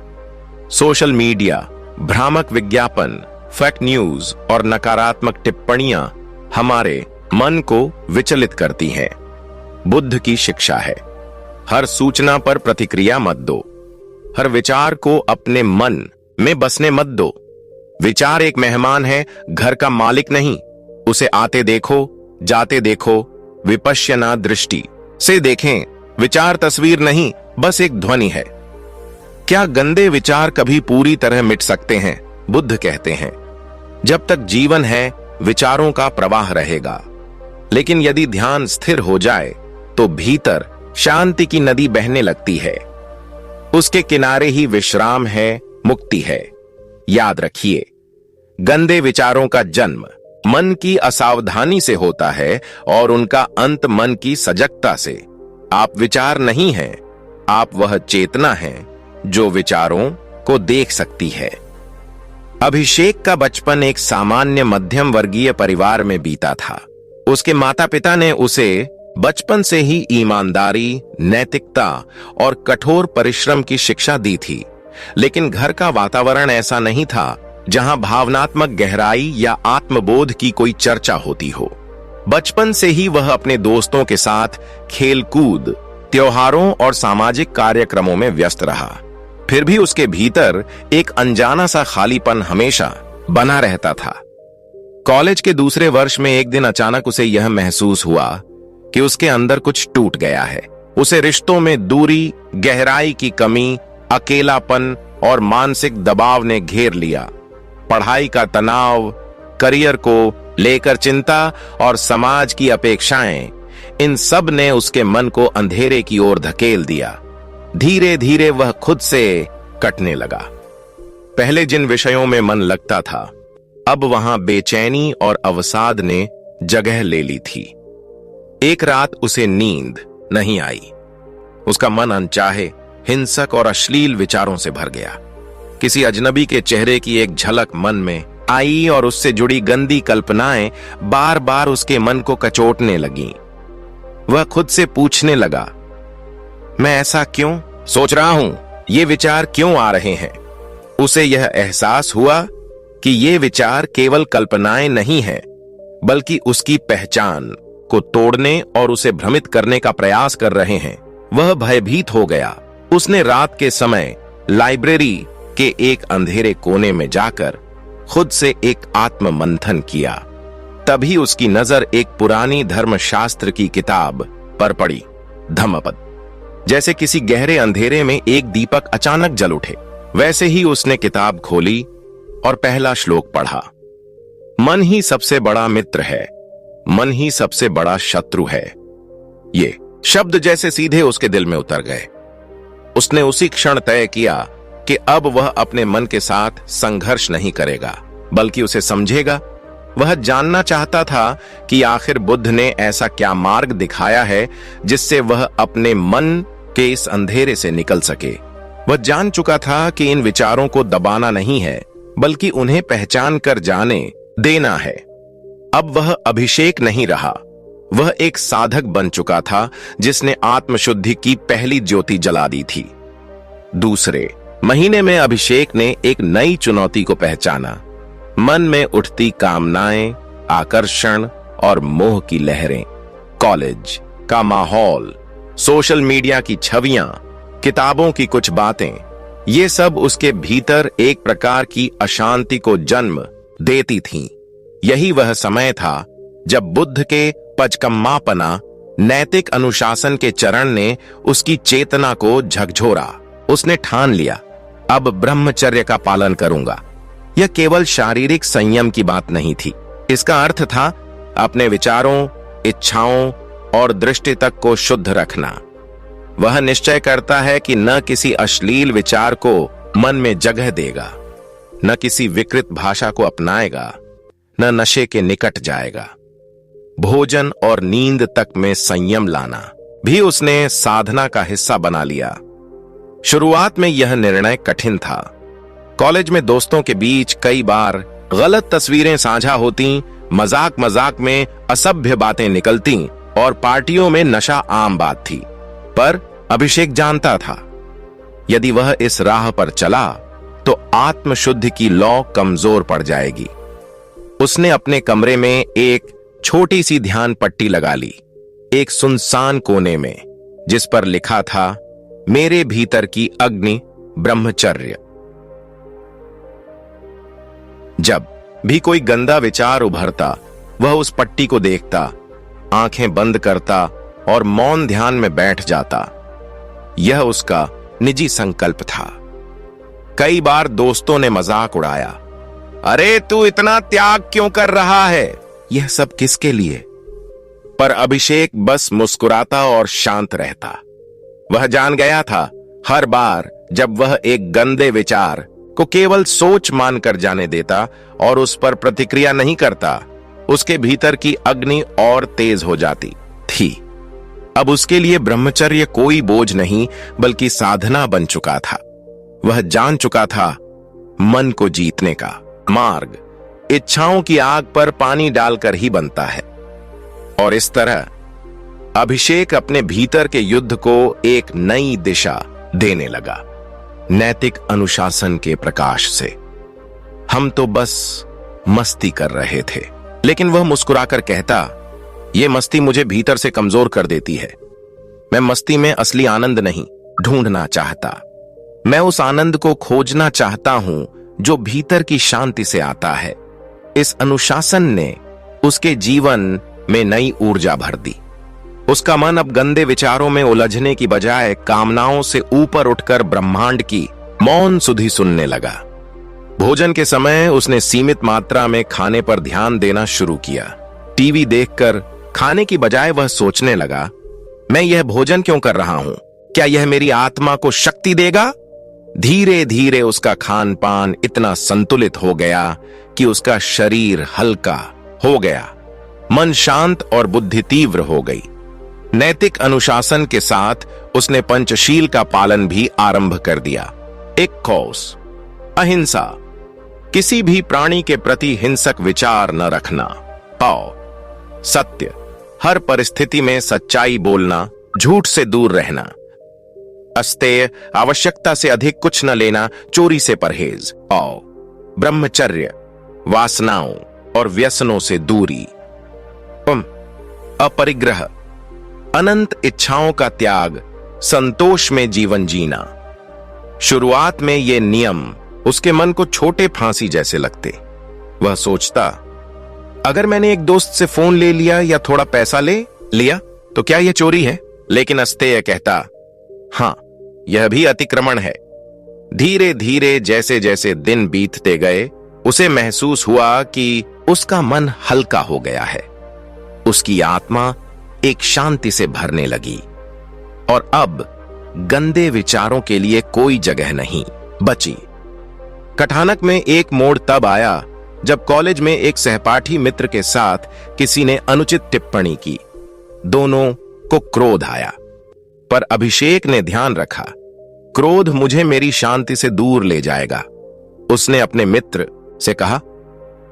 सोशल मीडिया, भ्रामक विज्ञापन, फेक न्यूज और नकारात्मक टिप्पणियां हमारे मन को विचलित करती हैं। बुद्ध की शिक्षा है, हर सूचना पर प्रतिक्रिया मत दो। हर विचार को अपने मन में बसने मत दो। विचार एक मेहमान है, घर का मालिक नहीं। उसे आते देखो, जाते देखो, विपश्यना दृष्टि से देखें। विचार तस्वीर नहीं, बस एक ध्वनि है। क्या गंदे विचार कभी पूरी तरह मिट सकते हैं? बुद्ध कहते हैं, जब तक जीवन है विचारों का प्रवाह रहेगा, लेकिन यदि ध्यान स्थिर हो जाए तो भीतर शांति की नदी बहने लगती है। उसके किनारे ही विश्राम है, मुक्ति है। याद रखिए, गंदे विचारों का जन्म मन की असावधानी से होता है और उनका अंत मन की सजगता से। आप विचार नहीं हैं, आप वह चेतना हैं जो विचारों को देख सकती है। अभिषेक का बचपन एक सामान्य मध्यम वर्गीय परिवार में बीता था। उसके माता पिता ने उसे बचपन से ही ईमानदारी, नैतिकता और कठोर परिश्रम की शिक्षा दी थी। लेकिन घर का वातावरण ऐसा नहीं था जहां भावनात्मक गहराई या आत्मबोध की कोई चर्चा होती हो। बचपन से ही वह अपने दोस्तों के साथ खेलकूद, त्योहारों और सामाजिक कार्यक्रमों में व्यस्त रहा। फिर भी उसके भीतर एक अनजाना सा खालीपन हमेशा बना रहता था। कॉलेज के दूसरे वर्ष में एक दिन अचानक उसे यह महसूस हुआ कि उसके अंदर कुछ टूट गया है। उसे रिश्तों में दूरी, गहराई की कमी, अकेलापन और मानसिक दबाव ने घेर लिया। पढ़ाई का तनाव, करियर को लेकर चिंता और समाज की अपेक्षाएं, इन सब ने उसके मन को अंधेरे की ओर धकेल दिया। धीरे धीरे वह खुद से कटने लगा। पहले जिन विषयों में मन लगता था, अब वहां बेचैनी और अवसाद ने जगह ले ली थी। एक रात उसे नींद नहीं आई। उसका मन अनचाहे, हिंसक और अश्लील विचारों से भर गया। किसी अजनबी के चेहरे की एक झलक मन में आई और उससे जुड़ी गंदी कल्पनाएं बार बार उसके मन को कचोटने लगीं। वह खुद से पूछने लगा, मैं ऐसा क्यों सोच रहा हूं? ये विचार क्यों आ रहे हैं? उसे यह एहसास हुआ कि ये विचार केवल कल्पनाएं नहीं हैं, बल्कि उसकी पहचान को तोड़ने और उसे भ्रमित करने का प्रयास कर रहे हैं। वह भयभीत हो गया। उसने रात के समय लाइब्रेरी के एक अंधेरे कोने में जाकर खुद से एक आत्म मंथन किया। तभी उसकी नजर एक पुरानी धर्मशास्त्र की किताब पर पड़ी। धम्मपद। जैसे किसी गहरे अंधेरे में एक दीपक अचानक जल उठे, वैसे ही उसने किताब खोली और पहला श्लोक पढ़ा। मन ही सबसे बड़ा मित्र है, मन ही सबसे बड़ा शत्रु है। ये शब्द जैसे सीधे उसके दिल में उतर गए। उसने उसी क्षण तय किया कि अब वह अपने मन के साथ संघर्ष नहीं करेगा, बल्कि उसे समझेगा। वह जानना चाहता था कि आखिर बुद्ध ने ऐसा क्या मार्ग दिखाया है जिससे वह अपने मन के इस अंधेरे से निकल सके। वह जान चुका था कि इन विचारों को दबाना नहीं है, बल्कि उन्हें पहचान कर जाने देना है। अब वह अभिषेक नहीं रहा, वह एक साधक बन चुका था जिसने आत्मशुद्धि की पहली ज्योति जला दी थी। दूसरे महीने में अभिषेक ने एक नई चुनौती को पहचाना। मन में उठती कामनाएं, आकर्षण और मोह की लहरें, कॉलेज का माहौल, सोशल मीडिया की छवियां, किताबों की कुछ बातें, ये सब उसके भीतर एक प्रकार की अशांति को जन्म देती थीं। यही वह समय था जब बुद्ध के पचकम्मापना नैतिक अनुशासन के चरण ने उसकी चेतना को झकझोरा। उसने ठान लिया, अब ब्रह्मचर्य का पालन करूंगा। यह केवल शारीरिक संयम की बात नहीं थी, इसका अर्थ था अपने विचारों, इच्छाओं और दृष्टि तक को शुद्ध रखना। वह निश्चय करता है कि न किसी अश्लील विचार को मन में जगह देगा, न किसी विकृत भाषा को अपनाएगा, न नशे के निकट जाएगा। भोजन और नींद तक में संयम लाना भी उसने साधना का हिस्सा बना लिया। शुरुआत में यह निर्णय कठिन था। कॉलेज में दोस्तों के बीच कई बार गलत तस्वीरें साझा होती, मजाक मजाक में असभ्य बातें निकलती और पार्टियों में नशा आम बात थी। पर अभिषेक जानता था, यदि वह इस राह पर चला तो आत्मशुद्धि की लौ कमजोर पड़ जाएगी। उसने अपने कमरे में एक छोटी सी ध्यान पट्टी लगा ली, एक सुनसान कोने में, जिस पर लिखा था, मेरे भीतर की अग्नि ब्रह्मचर्य। जब भी कोई गंदा विचार उभरता, वह उस पट्टी को देखता, आंखें बंद करता और मौन ध्यान में बैठ जाता। यह उसका निजी संकल्प था। कई बार दोस्तों ने मजाक उड़ाया, अरे तू इतना त्याग क्यों कर रहा है, यह सब किसके लिए? पर अभिषेक बस मुस्कुराता और शांत रहता। वह जान गया था, हर बार जब वह एक गंदे विचार को केवल सोच मानकर जाने देता और उस पर प्रतिक्रिया नहीं करता, उसके भीतर की अग्नि और तेज हो जाती थी। अब उसके लिए ब्रह्मचर्य कोई बोझ नहीं, बल्कि साधना बन चुका था। वह जान चुका था, मन को जीतने का मार्ग इच्छाओं की आग पर पानी डालकर ही बनता है। और इस तरह अभिषेक अपने भीतर के युद्ध को एक नई दिशा देने लगा, नैतिक अनुशासन के प्रकाश से। हम तो बस मस्ती कर रहे थे, लेकिन वह मुस्कुराकर कहता, यह मस्ती मुझे भीतर से कमजोर कर देती है। मैं मस्ती में असली आनंद नहीं ढूंढना चाहता, मैं उस आनंद को खोजना चाहता हूं जो भीतर की शांति से आता है। इस अनुशासन ने उसके जीवन में नई ऊर्जा भर दी। उसका मन अब गंदे विचारों में उलझने की बजाय कामनाओं से ऊपर उठकर ब्रह्मांड की मौन सुधि सुनने लगा। भोजन के समय उसने सीमित मात्रा में खाने पर ध्यान देना शुरू किया। टीवी देखकर खाने की बजाय वह सोचने लगा, मैं यह भोजन क्यों कर रहा हूं? क्या यह मेरी आत्मा को शक्ति देगा? धीरे धीरे उसका खान पान इतना संतुलित हो गया कि उसका शरीर हल्का हो गया, मन शांत और बुद्धि तीव्र हो गई। नैतिक अनुशासन के साथ उसने पंचशील का पालन भी आरंभ कर दिया। इक्कोस, अहिंसा, किसी भी प्राणी के प्रति हिंसक विचार न रखना। सत्य, हर परिस्थिति में सच्चाई बोलना, झूठ से दूर रहना। अस्तेय, आवश्यकता से अधिक कुछ न लेना, चोरी से परहेज। ब्रह्मचर्य, वासनाओं और व्यसनों से दूरी। अपरिग्रह, अनंत इच्छाओं का त्याग, संतोष में जीवन जीना। शुरुआत में ये नियम उसके मन को छोटे फांसी जैसे लगते। वह सोचता, अगर मैंने एक दोस्त से फोन ले लिया या थोड़ा पैसा ले लिया तो क्या यह चोरी है? लेकिन अस्तेय कहता, हां, यह भी अतिक्रमण है। धीरे धीरे जैसे जैसे दिन बीतते गए, उसे महसूस हुआ कि उसका मन हल्का हो गया है। उसकी आत्मा एक शांति से भरने लगी और अब गंदे विचारों के लिए कोई जगह नहीं बची। कथानक में एक मोड़ तब आया जब कॉलेज में एक सहपाठी मित्र के साथ किसी ने अनुचित टिप्पणी की। दोनों को क्रोध आया, पर अभिषेक ने ध्यान रखा, क्रोध मुझे मेरी शांति से दूर ले जाएगा। उसने अपने मित्र से कहा,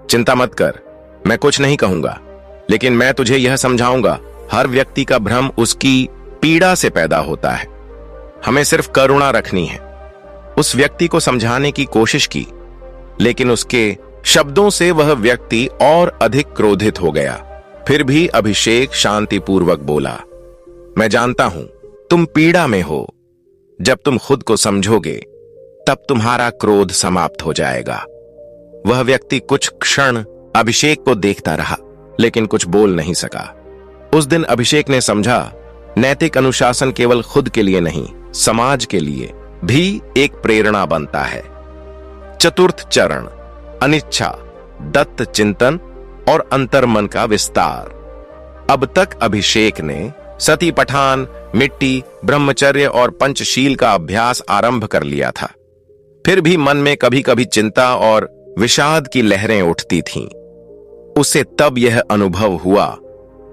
चिंता मत कर, मैं कुछ नहीं कहूंगा, लेकिन मैं तुझे यह समझाऊंगा, हर व्यक्ति का भ्रम उसकी पीड़ा से पैदा होता है। हमें सिर्फ करुणा रखनी है। उस व्यक्ति को समझाने की कोशिश की, लेकिन उसके शब्दों से वह व्यक्ति और अधिक क्रोधित हो गया। फिर भी अभिषेक शांतिपूर्वक बोला, मैं जानता हूं तुम पीड़ा में हो। जब तुम खुद को समझोगे तब तुम्हारा क्रोध समाप्त हो जाएगा। वह व्यक्ति कुछ क्षण अभिषेक को देखता रहा, लेकिन कुछ बोल नहीं सका। उस दिन अभिषेक ने समझा, नैतिक अनुशासन केवल खुद के लिए नहीं, समाज के लिए भी एक प्रेरणा बनता है। चतुर्थ चरण, अनिच्छा, दत्त चिंतन और अंतर्मन का विस्तार। अब तक अभिषेक ने सती पठान, मिट्टी, ब्रह्मचर्य और पंचशील का अभ्यास आरंभ कर लिया था। फिर भी मन में कभी कभी चिंता और विषाद की लहरें उठती थीं। उसे तब यह अनुभव हुआ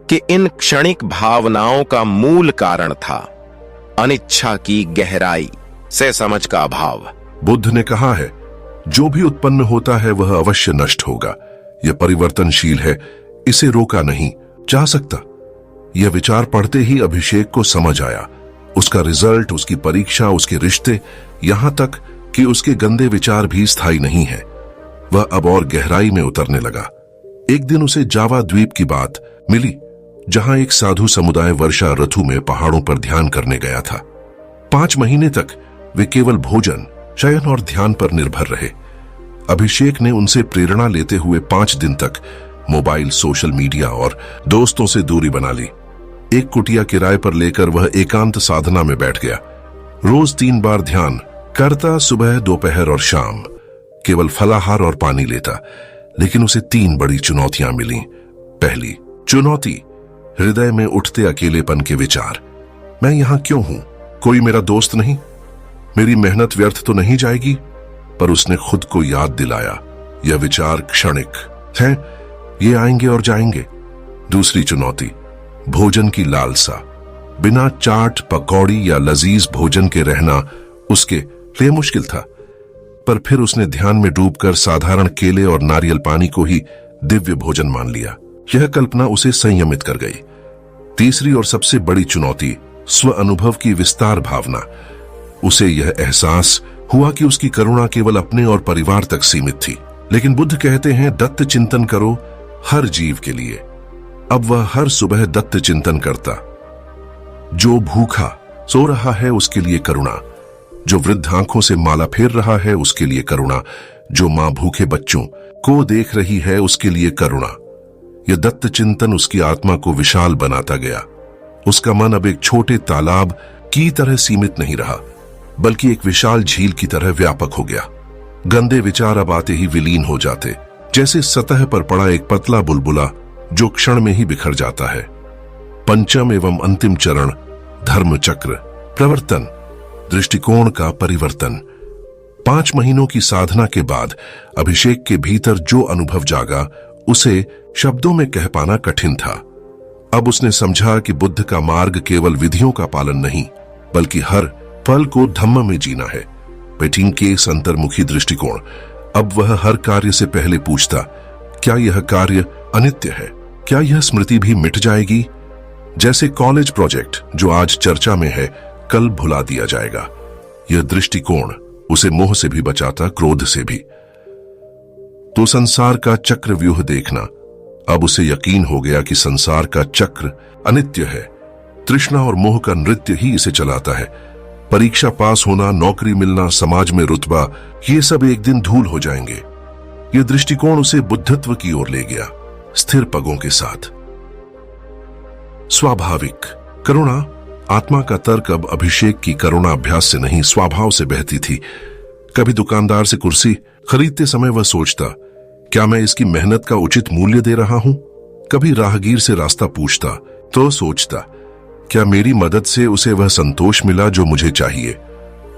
कि इन क्षणिक भावनाओं का मूल कारण था अनिच्छा की गहराई से समझ का अभाव। बुद्ध ने कहा है, जो भी उत्पन्न होता है वह अवश्य नष्ट होगा। यह परिवर्तनशील है, इसे रोका नहीं जा सकता। यह विचार पढ़ते ही अभिषेक को समझ आया। उसका रिजल्ट, उसकी परीक्षा, उसके रिश्ते, यहां तक कि उसके गंदे विचार भी स्थायी नहीं है। वह अब और गहराई में उतरने लगा। एक दिन उसे जावा द्वीप की बात मिली, जहां एक साधु समुदाय वर्षा ऋतु में पहाड़ों पर ध्यान करने गया था। 5 महीने तक वे केवल भोजन, शयन और ध्यान पर निर्भर रहे। अभिषेक ने उनसे प्रेरणा लेते हुए 5 दिन तक मोबाइल, सोशल मीडिया और दोस्तों से दूरी बना ली। एक कुटिया किराए पर लेकर वह एकांत साधना में बैठ गया। रोज 3 बार ध्यान करता, सुबह, दोपहर और शाम। केवल फलाहार और पानी लेता। लेकिन उसे 3 बड़ी चुनौतियां मिली। पहली चुनौती, हृदय में उठते अकेलेपन के विचार। मैं यहां क्यों हूं? कोई मेरा दोस्त नहीं? मेरी मेहनत व्यर्थ तो नहीं जाएगी? पर उसने खुद को याद दिलाया, यह विचार क्षणिक हैं, ये आएंगे और जाएंगे। दूसरी चुनौती, भोजन की लालसा। बिना चाट, पकौड़ी या लजीज भोजन के रहना उसके लिए मुश्किल था। पर फिर उसने ध्यान में डूबकर साधारण केले और नारियल पानी को ही दिव्य भोजन मान लिया। यह कल्पना उसे संयमित कर गई। तीसरी और सबसे बड़ी चुनौती, स्व अनुभव की विस्तार भावना। उसे यह एहसास हुआ कि उसकी करुणा केवल अपने और परिवार तक सीमित थी। लेकिन बुद्ध कहते हैं, दत्त चिंतन करो हर जीव के लिए। अब वह हर सुबह दत्त चिंतन करता। जो भूखा सो रहा है उसके लिए करुणा, जो वृद्ध आंखों से माला फेर रहा है उसके लिए करुणा, जो मां भूखे बच्चों को देख रही है उसके लिए करुणा। यह दत्त चिंतन उसकी आत्मा को विशाल बनाता गया। उसका मन अब एक छोटे तालाब की तरह सीमित नहीं रहा, बल्कि एक विशाल झील की तरह व्यापक हो गया। गंदे विचार अब आते ही विलीन हो जाते, जैसे सतह पर पड़ा एक पतला बुलबुला जो क्षण में ही बिखर जाता है। पंचम एवं अंतिम चरण, धर्म चक्र, प्रवर्तन, दृष्टिकोण का परिवर्तन। 5 महीनों की साधना के बाद अभिषेक के भीतर जो अनुभव जागा उसे शब्दों में कह पाना कठिन था। अब उसने समझा कि बुद्ध का मार्ग केवल विधियों का पालन नहीं, बल्कि हर पल को धम्म में जीना है। पेटिंग के इस अंतर्मुखी दृष्टिकोण। अब वह हर कार्य से पहले पूछता, क्या यह कार्य अनित्य है? क्या यह स्मृति भी मिट जाएगी? जैसे कॉलेज प्रोजेक्ट जो आज चर्चा में है, कल भुला दिया जाएगा। यह दृष्टिकोण उसे मोह से भी बचाता, क्रोध से भी। तो संसार का चक्र व्यूह देखना। अब उसे यकीन हो गया कि संसार का चक्र अनित्य है। तृष्णा और मोह का नृत्य ही इसे चलाता है। परीक्षा पास होना, नौकरी मिलना, समाज में रुतबा, ये सब एक दिन धूल हो जाएंगे। यह दृष्टिकोण उसे बुद्धत्व की ओर ले गया, स्थिर पगों के साथ। स्वाभाविक करुणा। आत्मा का तर्क अब अभिषेक की करुणा अभ्यास से नहीं, स्वभाव से बहती थी। कभी दुकानदार से कुर्सी खरीदते समय वह सोचता, क्या मैं इसकी मेहनत का उचित मूल्य दे रहा हूं? कभी राहगीर से रास्ता पूछता तो सोचता, क्या मेरी मदद से उसे वह संतोष मिला जो मुझे चाहिए?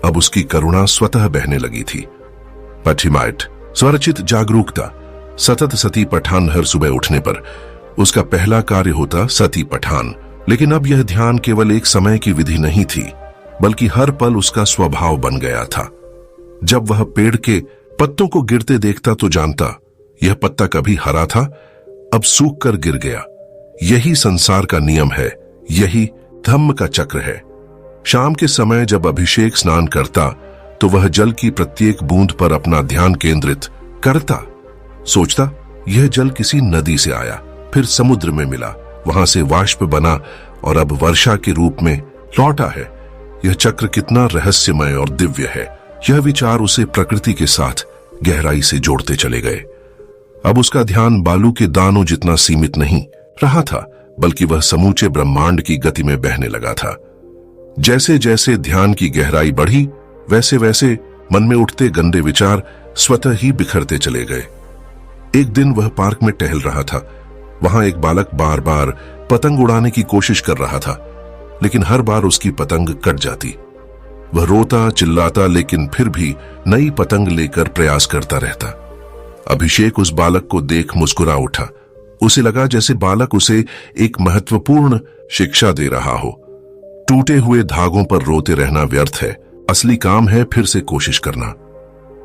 अब उसकी करुणा स्वतः बहने लगी थी। पठिमाइट, स्वरचित जागरूकता। सतत सती पठान हर सुबह उठने पर उसका पहला कार्य होता सती पठान। लेकिन अब यह ध्यान केवल एक समय की विधि नहीं थी, बल्कि हर पल उसका स्वभाव बन गया था। जब वह पेड़ के पत्तों को गिरते देखता तो जानता, यह पत्ता कभी हरा था, अब सूख कर गिर गया। यही संसार का नियम है, यही धम्म का चक्र है। शाम के समय जब अभिषेक स्नान करता तो वह जल की प्रत्येक बूंद पर अपना ध्यान केंद्रित करता। सोचता यह जल किसी नदी से आया, फिर समुद्र में मिला, वहां से वाष्प बना और अब वर्षा के रूप में लौटा है। यह चक्र कितना रहस्यमय और दिव्य है। यह विचार उसे प्रकृति के साथ गहराई से जोड़ते चले गए। अब उसका ध्यान बालू के दानों जितना सीमित नहीं रहा था, बल्कि वह समूचे ब्रह्मांड की गति में बहने लगा था। जैसे जैसे ध्यान की गहराई बढ़ी, वैसे वैसे मन में उठते गंदे विचार स्वतः ही बिखरते चले गए। एक दिन वह पार्क में टहल रहा था। वहां एक बालक बार बार पतंग उड़ाने की कोशिश कर रहा था, लेकिन हर बार उसकी पतंग कट जाती। वह रोता चिल्लाता, लेकिन फिर भी नई पतंग लेकर प्रयास करता रहता। अभिषेक उस बालक को देख मुस्कुरा उठा। उसे लगा जैसे बालक उसे एक महत्वपूर्ण शिक्षा दे रहा हो। टूटे हुए धागों पर रोते रहना व्यर्थ है, असली काम है फिर से कोशिश करना।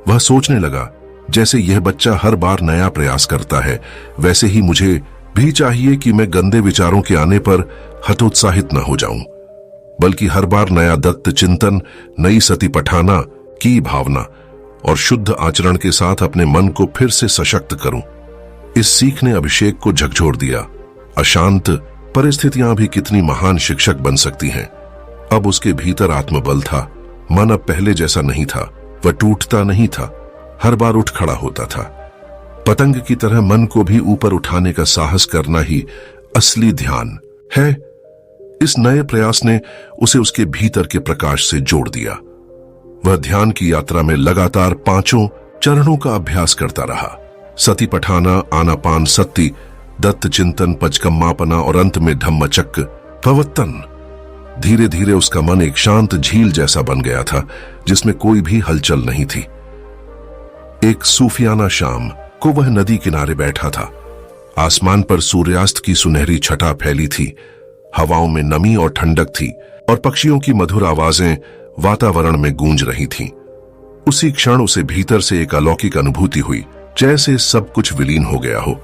वह सोचने लगा, जैसे यह बच्चा हर बार नया प्रयास करता है, वैसे ही मुझे भी चाहिए कि मैं गंदे विचारों के आने पर हतोत्साहित न हो जाऊं, बल्कि हर बार नया दत्त चिंतन, नई सती पठाना की भावना और शुद्ध आचरण के साथ अपने मन को फिर से सशक्त करूं। इस सीख ने अभिषेक को झकझोर दिया। अशांत परिस्थितियां भी कितनी महान शिक्षक बन सकती हैं। अब उसके भीतर आत्मबल था। मन अब पहले जैसा नहीं था। वह टूटता नहीं था, हर बार उठ खड़ा होता था। पतंग की तरह मन को भी ऊपर उठाने का साहस करना ही असली ध्यान है। इस नए प्रयास ने उसे उसके भीतर के प्रकाश से जोड़ दिया। वह ध्यान की यात्रा में लगातार 5 चरणों का अभ्यास करता रहा। सती पठाना, आनापान सती, दत्त चिंतन, पचकम्मापना और अंत में धम्मचक्र प्रवर्तन। धीरे धीरे उसका मन एक शांत झील जैसा बन गया था, जिसमें कोई भी हलचल नहीं थी। एक सूफियाना शाम को वह नदी किनारे बैठा था। आसमान पर सूर्यास्त की सुनहरी छटा फैली थी। हवाओं में नमी और ठंडक थी और पक्षियों की मधुर आवाजें वातावरण में गूंज रही थीं। उसी क्षण उसे भीतर से एक अलौकिक अनुभूति हुई, जैसे सब कुछ विलीन हो गया हो।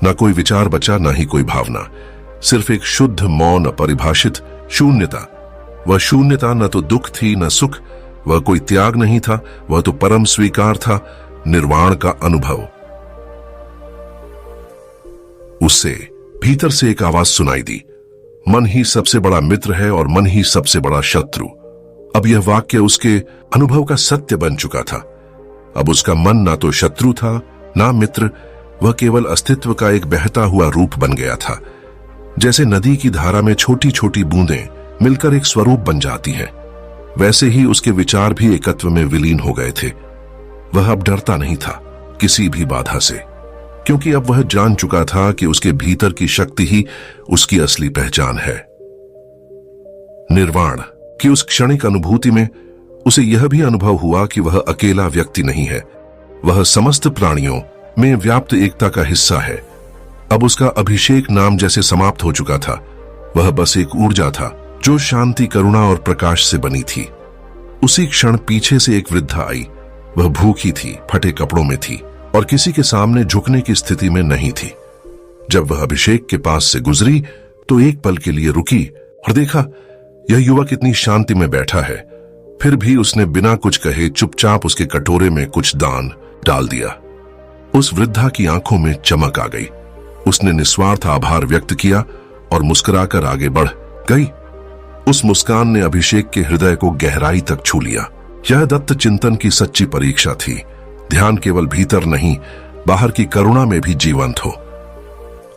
न कोई विचार बचा, न ही कोई भावना, सिर्फ एक शुद्ध मौन अपरिभाषित शून्यता। वह शून्यता न तो दुख थी न सुख, वह कोई त्याग नहीं था, वह तो परम स्वीकार था, निर्वाण का अनुभव। उससे भीतर से एक आवाज सुनाई दी, मन ही सबसे बड़ा मित्र है और मन ही सबसे बड़ा शत्रु। अब यह वाक्य उसके अनुभव का सत्य बन चुका था। अब उसका मन ना तो शत्रु था ना मित्र, वह केवल अस्तित्व का एक बहता हुआ रूप बन गया था। जैसे नदी की धारा में छोटी छोटी बूंदें मिलकर एक स्वरूप बन जाती हैं, वैसे ही उसके विचार भी एकत्व में विलीन हो गए थे। वह अब डरता नहीं था किसी भी बाधा से, क्योंकि अब वह जान चुका था कि उसके भीतर की शक्ति ही उसकी असली पहचान है। निर्वाण की उस क्षणिक अनुभूति में उसे यह भी अनुभव हुआ कि वह अकेला व्यक्ति नहीं है, वह समस्त प्राणियों में व्याप्त एकता का हिस्सा है। अब उसका अभिषेक नाम जैसे समाप्त हो चुका था। वह बस एक ऊर्जा था जो शांति, करुणा और प्रकाश से बनी थी। उसी क्षण पीछे से एक वृद्धा आई। वह भूखी थी, फटे कपड़ों में थी और किसी के सामने झुकने की स्थिति में नहीं थी। जब वह अभिषेक के पास से गुजरी तो एक पल के लिए रुकी और देखा यह युवक इतनी शांति में बैठा है। फिर भी उसने बिना कुछ कहे चुपचाप उसके कटोरे में कुछ दान डाल दिया। उस वृद्धा की आंखों में चमक आ गई। उसने निस्वार्थ आभार व्यक्त किया और मुस्कुराकर आगे बढ़ गई। उस मुस्कान ने अभिषेक के हृदय को गहराई तक छू लिया। यह दत्त चिंतन की सच्ची परीक्षा थी। ध्यान केवल भीतर नहीं, बाहर की करुणा में भी जीवंत हो।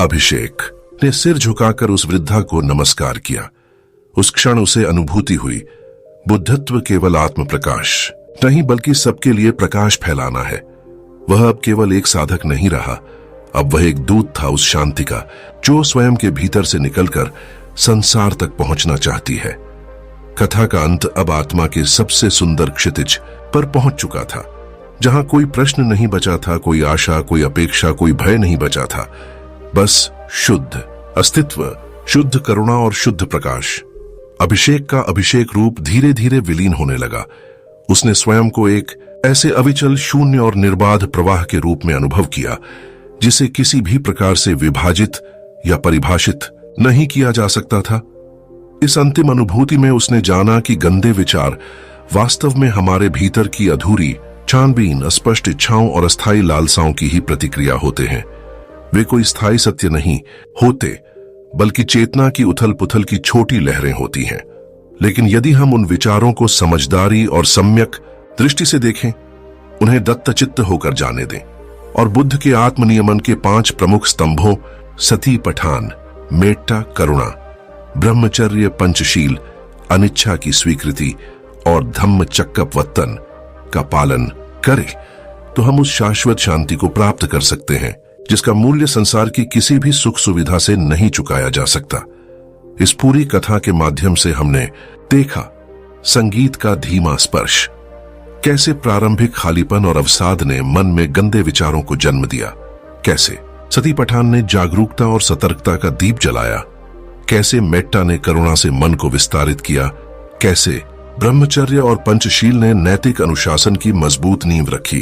अभिषेक ने सिर झुकाकर उस वृद्धा को नमस्कार किया। उस क्षण उसे अनुभूति हुई, बुद्धत्व केवल आत्म प्रकाश नहीं बल्कि सबके लिए प्रकाश फैलाना है। वह अब केवल एक साधक नहीं रहा, अब वह एक दूत था उस शांति का जो स्वयं के भीतर से निकलकर संसार तक पहुंचना चाहती है। कथा का अंत अब आत्मा के सबसे सुंदर क्षितिज पर पहुंच चुका था, जहां कोई प्रश्न नहीं बचा था, कोई आशा, कोई अपेक्षा, कोई भय नहीं बचा था। बस शुद्ध अस्तित्व, शुद्ध करुणा और शुद्ध प्रकाश। अभिषेक का अभिषेक रूप धीरे धीरे विलीन होने लगा। उसने स्वयं को एक ऐसे अविचल, शून्य और निर्बाध प्रवाह के रूप में अनुभव किया जिसे किसी भी प्रकार से विभाजित या परिभाषित नहीं किया जा सकता था। इस अंतिम अनुभूति में उसने जाना कि गंदे विचार वास्तव में हमारे भीतर की अधूरी छानबीन अस्पष्ट इच्छाओं और अस्थायी लालसाओं की ही प्रतिक्रिया होते हैं। वे कोई स्थायी सत्य नहीं होते, बल्कि चेतना की उथल पुथल की छोटी लहरें होती हैं। लेकिन यदि हम उन विचारों को समझदारी और सम्यक दृष्टि से देखें, उन्हें दत्तचित्त होकर जाने दें और बुद्ध के आत्मनियमन के 5 प्रमुख स्तंभों सती पठान, मेट्टा करुणा, ब्रह्मचर्य पंचशील, अनिच्छा की स्वीकृति और धम्मचक्कपवत्तन का पालन करें, तो हम उस शाश्वत शांति को प्राप्त कर सकते हैं जिसका मूल्य संसार की किसी भी सुख सुविधा से नहीं चुकाया जा सकता। इस पूरी कथा के माध्यम से हमने देखा संगीत का धीमा स्पर्श, कैसे प्रारंभिक खालीपन और अवसाद ने मन में गंदे विचारों को जन्म दिया, कैसे सती पठान ने जागरूकता और सतर्कता का दीप जलाया, कैसे मेट्टा ने करुणा से मन को विस्तारित किया, कैसे ब्रह्मचर्य और पंचशील ने नैतिक अनुशासन की मजबूत नींव रखी,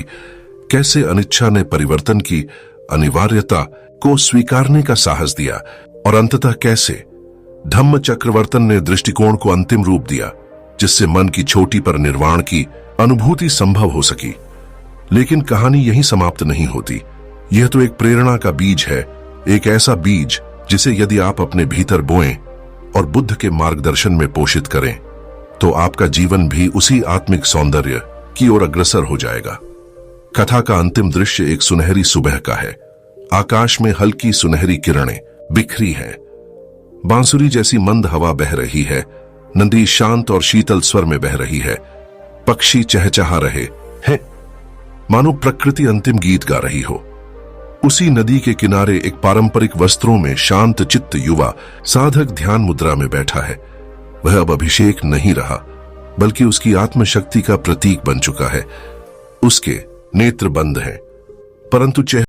कैसे अनिच्छा ने परिवर्तन की अनिवार्यता को स्वीकारने का साहस दिया, और अंततः कैसे धम्म चक्रवर्तन ने दृष्टिकोण को अंतिम रूप दिया जिससे मन की चोटी पर निर्वाण की अनुभूति संभव हो सकी। लेकिन कहानी यहीं समाप्त नहीं होती। यह तो एक प्रेरणा का बीज है, एक ऐसा बीज जिसे यदि आप अपने भीतर बोएं और बुद्ध के मार्गदर्शन में पोषित करें तो आपका जीवन भी उसी आत्मिक सौंदर्य की ओर अग्रसर हो जाएगा। कथा का अंतिम दृश्य एक सुनहरी सुबह का है। आकाश में हल्की सुनहरी किरणें बिखरी हैं, बांसुरी जैसी मंद हवा बह रही है, नदी शांत और शीतल स्वर में बह रही है, पक्षी चहचहा रहे हैं, मानो प्रकृति अंतिम गीत गा रही हो। उसी नदी के किनारे एक पारंपरिक वस्त्रों में शांत चित्त युवा साधक ध्यान मुद्रा में बैठा है। वह अब अभिषेक नहीं रहा, बल्कि उसकी आत्मशक्ति का प्रतीक बन चुका है। उसके नेत्र बंद हैं, परंतु चेहरे